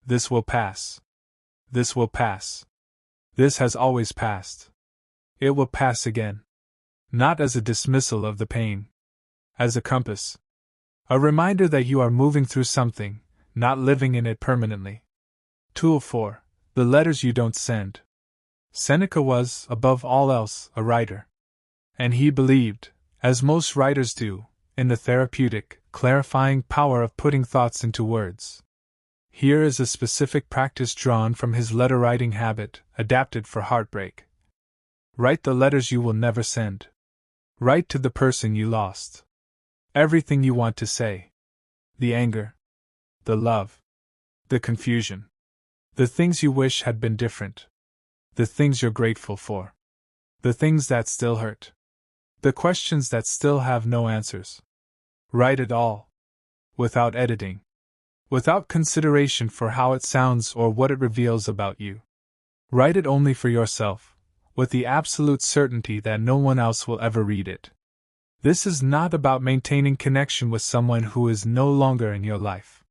This will pass. This will pass. This has always passed. It will pass again. Not as a dismissal of the pain. As a compass. A reminder that you are moving through something, not living in it permanently. Tool 4. The letters you don't send. Seneca was, above all else, a writer. And he believed, as most writers do, in the therapeutic, clarifying power of putting thoughts into words. Here is a specific practice drawn from his letter-writing habit, adapted for heartbreak. Write the letters you will never send. Write to the person you lost. Everything you want to say. The anger. The love. The confusion. The things you wish had been different. The things you're grateful for. The things that still hurt. The questions that still have no answers. Write it all. Without editing. Without consideration for how it sounds or what it reveals about you. Write it only for yourself, with the absolute certainty that no one else will ever read it. This is not about maintaining connection with someone who is no longer in your life.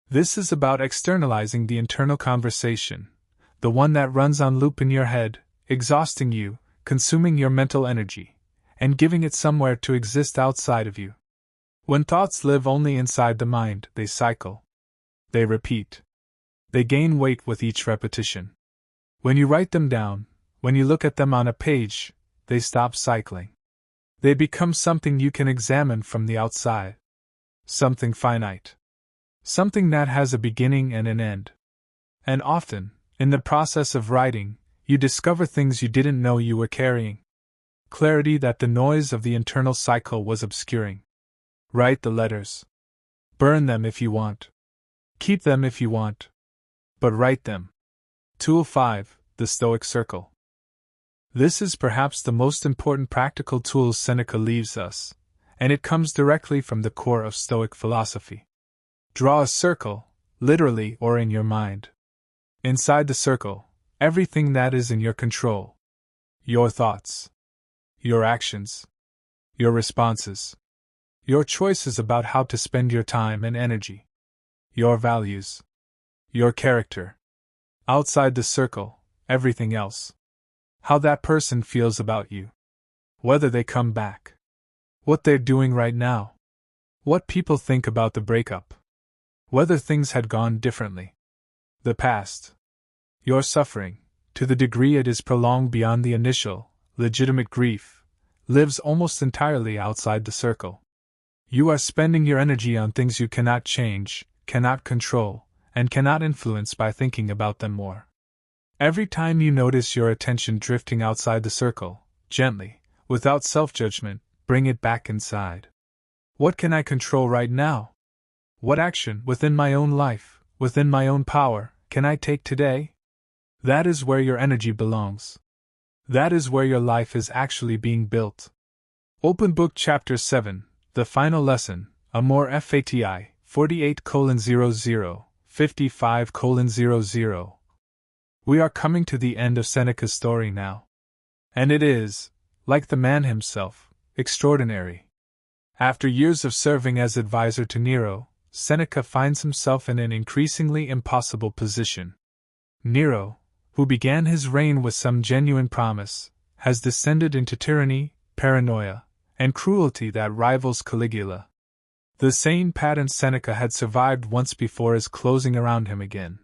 This is about externalizing the internal conversation, the one that runs on loop in your head, exhausting you, consuming your mental energy, and giving it somewhere to exist outside of you. When thoughts live only inside the mind, they cycle. They repeat. They gain weight with each repetition. When you write them down, when you look at them on a page, they stop cycling. They become something you can examine from the outside. Something finite. Something that has a beginning and an end. And often, in the process of writing, you discover things you didn't know you were carrying. Clarity that the noise of the internal cycle was obscuring. Write the letters. Burn them if you want. Keep them if you want. But write them. Tool 5. The Stoic Circle. This is perhaps the most important practical tool Seneca leaves us, and it comes directly from the core of Stoic philosophy. Draw a circle, literally or in your mind. Inside the circle, everything that is in your control. Your thoughts. Your actions. Your responses. Your choices about how to spend your time and energy. Your values. Your character. Outside the circle, everything else. How that person feels about you. Whether they come back. What they're doing right now. What people think about the breakup. Whether things had gone differently. The past. Your suffering, to the degree it is prolonged beyond the initial, legitimate grief, lives almost entirely outside the circle. You are spending your energy on things you cannot change, cannot control, and cannot influence by thinking about them more. Every time you notice your attention drifting outside the circle, gently, without self-judgment, bring it back inside. What can I control right now? What action, within my own life, within my own power, can I take today? That is where your energy belongs. That is where your life is actually being built. Open Book Chapter 7, The Final Lesson, Amor Fati, 48:00, 55:00. We are coming to the end of Seneca's story now. And it is, like the man himself, extraordinary. After years of serving as advisor to Nero, Seneca finds himself in an increasingly impossible position. Nero, who began his reign with some genuine promise, has descended into tyranny, paranoia, and cruelty that rivals Caligula. The sane pattern Seneca had survived once before is closing around him again.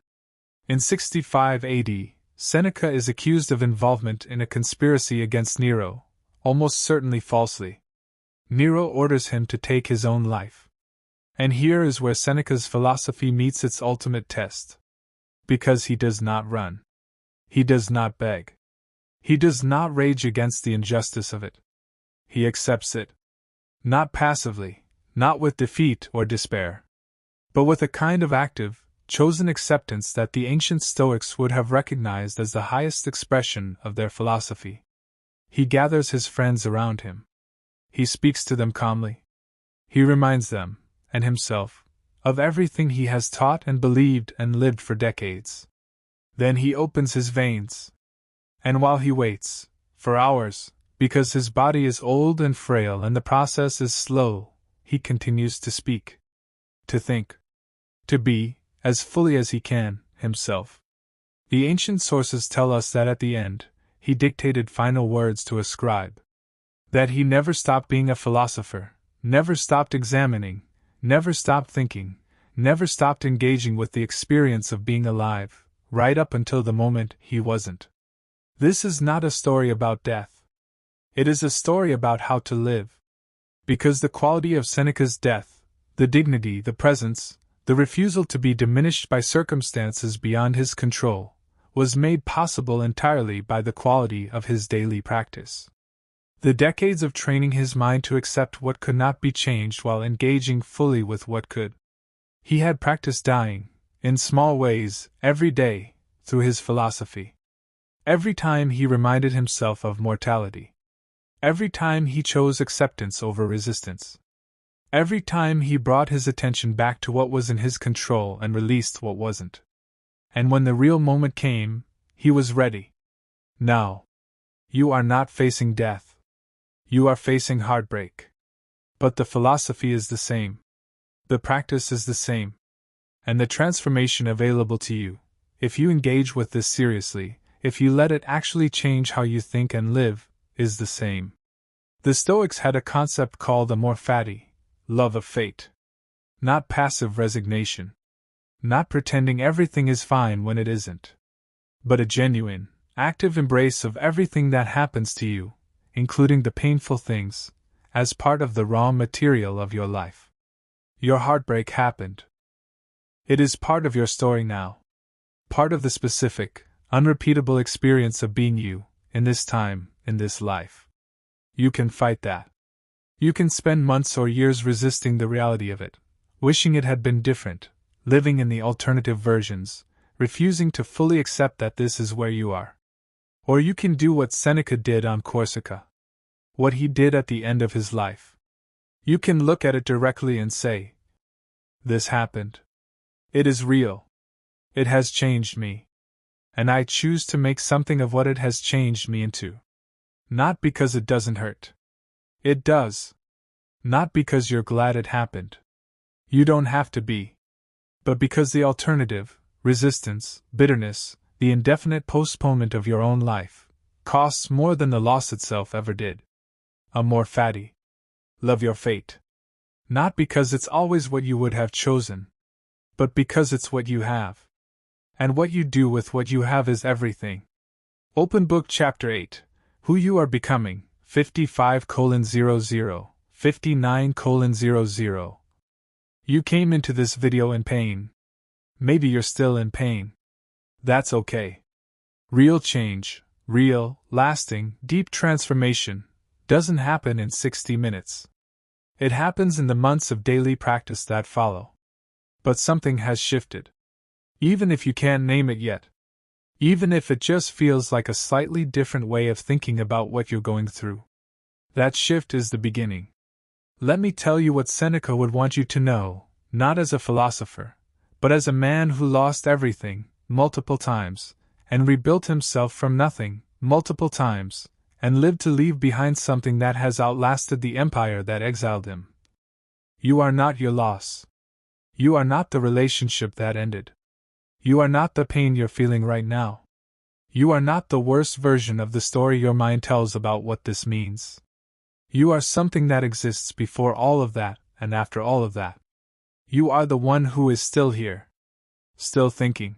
In 65 AD, Seneca is accused of involvement in a conspiracy against Nero, almost certainly falsely. Nero orders him to take his own life. And here is where Seneca's philosophy meets its ultimate test. Because he does not run. He does not beg. He does not rage against the injustice of it. He accepts it. Not passively, not with defeat or despair, but with a kind of active, chosen acceptance that the ancient Stoics would have recognized as the highest expression of their philosophy. He gathers his friends around him. He speaks to them calmly. He reminds them, and himself, of everything he has taught and believed and lived for decades. Then he opens his veins. And while he waits, for hours, because his body is old and frail and the process is slow, he continues to speak, to think, to be, as fully as he can, himself. The ancient sources tell us that at the end, he dictated final words to a scribe. That he never stopped being a philosopher, never stopped examining, never stopped thinking, never stopped engaging with the experience of being alive, right up until the moment he wasn't. This is not a story about death. It is a story about how to live. Because the quality of Seneca's death, the dignity, the presence, the refusal to be diminished by circumstances beyond his control, was made possible entirely by the quality of his daily practice. The decades of training his mind to accept what could not be changed while engaging fully with what could. He had practiced dying, in small ways, every day, through his philosophy. Every time he reminded himself of mortality. Every time he chose acceptance over resistance. Every time he brought his attention back to what was in his control and released what wasn't. And when the real moment came, he was ready. Now, you are not facing death. You are facing heartbreak. But the philosophy is the same. The practice is the same. And the transformation available to you, if you engage with this seriously, if you let it actually change how you think and live, is the same. The Stoics had a concept called amor fati, love of fate. Not passive resignation. Not pretending everything is fine when it isn't. But a genuine, active embrace of everything that happens to you, including the painful things, as part of the raw material of your life. Your heartbreak happened. It is part of your story now. Part of the specific, unrepeatable experience of being you, in this time, in this life. You can fight that. You can spend months or years resisting the reality of it, wishing it had been different, living in the alternative versions, refusing to fully accept that this is where you are. Or you can do what Seneca did on Corsica. What he did at the end of his life. You can look at it directly and say, this happened. It is real. It has changed me. And I choose to make something of what it has changed me into. Not because it doesn't hurt. It does. Not because you're glad it happened. You don't have to be. But because the alternative, resistance, bitterness, the indefinite postponement of your own life, costs more than the loss itself ever did. Amor fati. Love your fate. Not because it's always what you would have chosen, but because it's what you have. And what you do with what you have is everything. Open Book Chapter 8. Who you are becoming, 55:00, 59:00. You came into this video in pain. Maybe you're still in pain. That's okay. Real change, real, lasting, deep transformation, doesn't happen in 60 minutes. It happens in the months of daily practice that follow. But something has shifted. Even if you can't name it yet. Even if it just feels like a slightly different way of thinking about what you're going through. That shift is the beginning. Let me tell you what Seneca would want you to know, not as a philosopher, but as a man who lost everything, multiple times, and rebuilt himself from nothing, multiple times, and lived to leave behind something that has outlasted the empire that exiled him. You are not your loss. You are not the relationship that ended. You are not the pain you're feeling right now. You are not the worst version of the story your mind tells about what this means. You are something that exists before all of that, and after all of that. You are the one who is still here. Still thinking.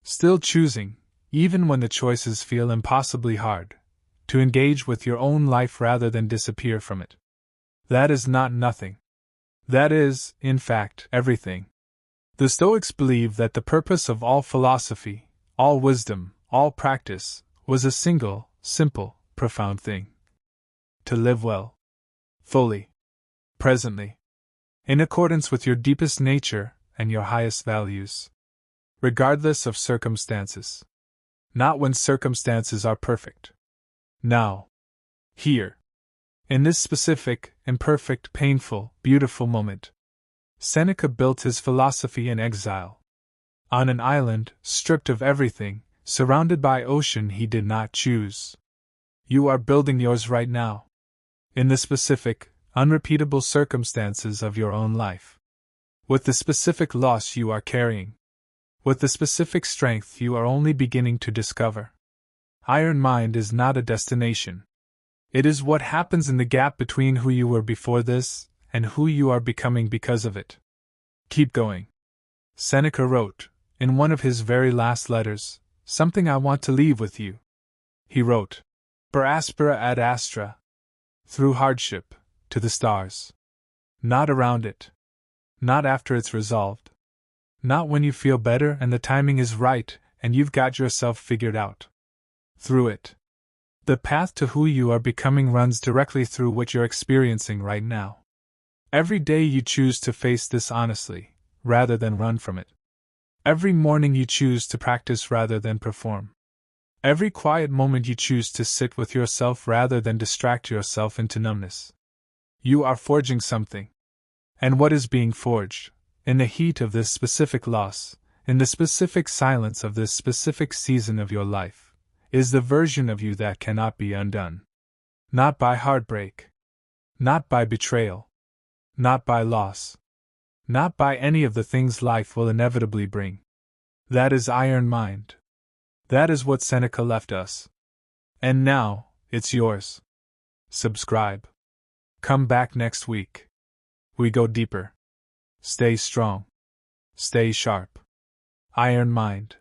Still choosing, even when the choices feel impossibly hard, to engage with your own life rather than disappear from it. That is not nothing. That is, in fact, everything. The Stoics believe that the purpose of all philosophy, all wisdom, all practice, was a single, simple, profound thing. To live well. Fully. Presently. In accordance with your deepest nature and your highest values. Regardless of circumstances. Not when circumstances are perfect. Now. Here. In this specific, imperfect, painful, beautiful moment, Seneca built his philosophy in exile. On an island, stripped of everything, surrounded by ocean he did not choose. You are building yours right now. In the specific, unrepeatable circumstances of your own life. With the specific loss you are carrying. With the specific strength you are only beginning to discover. Iron Mind is not a destination. It is what happens in the gap between who you were before this and who you are becoming because of it. Keep going. Seneca wrote, in one of his very last letters, something I want to leave with you. He wrote, Per aspera ad astra. Through hardship, to the stars. Not around it. Not after it's resolved. Not when you feel better and the timing is right and you've got yourself figured out. Through it. The path to who you are becoming runs directly through what you're experiencing right now. Every day you choose to face this honestly, rather than run from it. Every morning you choose to practice rather than perform. Every quiet moment you choose to sit with yourself rather than distract yourself into numbness. You are forging something. And what is being forged, in the heat of this specific loss, in the specific silence of this specific season of your life, is the version of you that cannot be undone. Not by heartbreak. Not by betrayal. Not by loss. Not by any of the things life will inevitably bring. That is Iron Mind. That is what Seneca left us. And now, it's yours. Subscribe. Come back next week. We go deeper. Stay strong. Stay sharp. Iron Mind.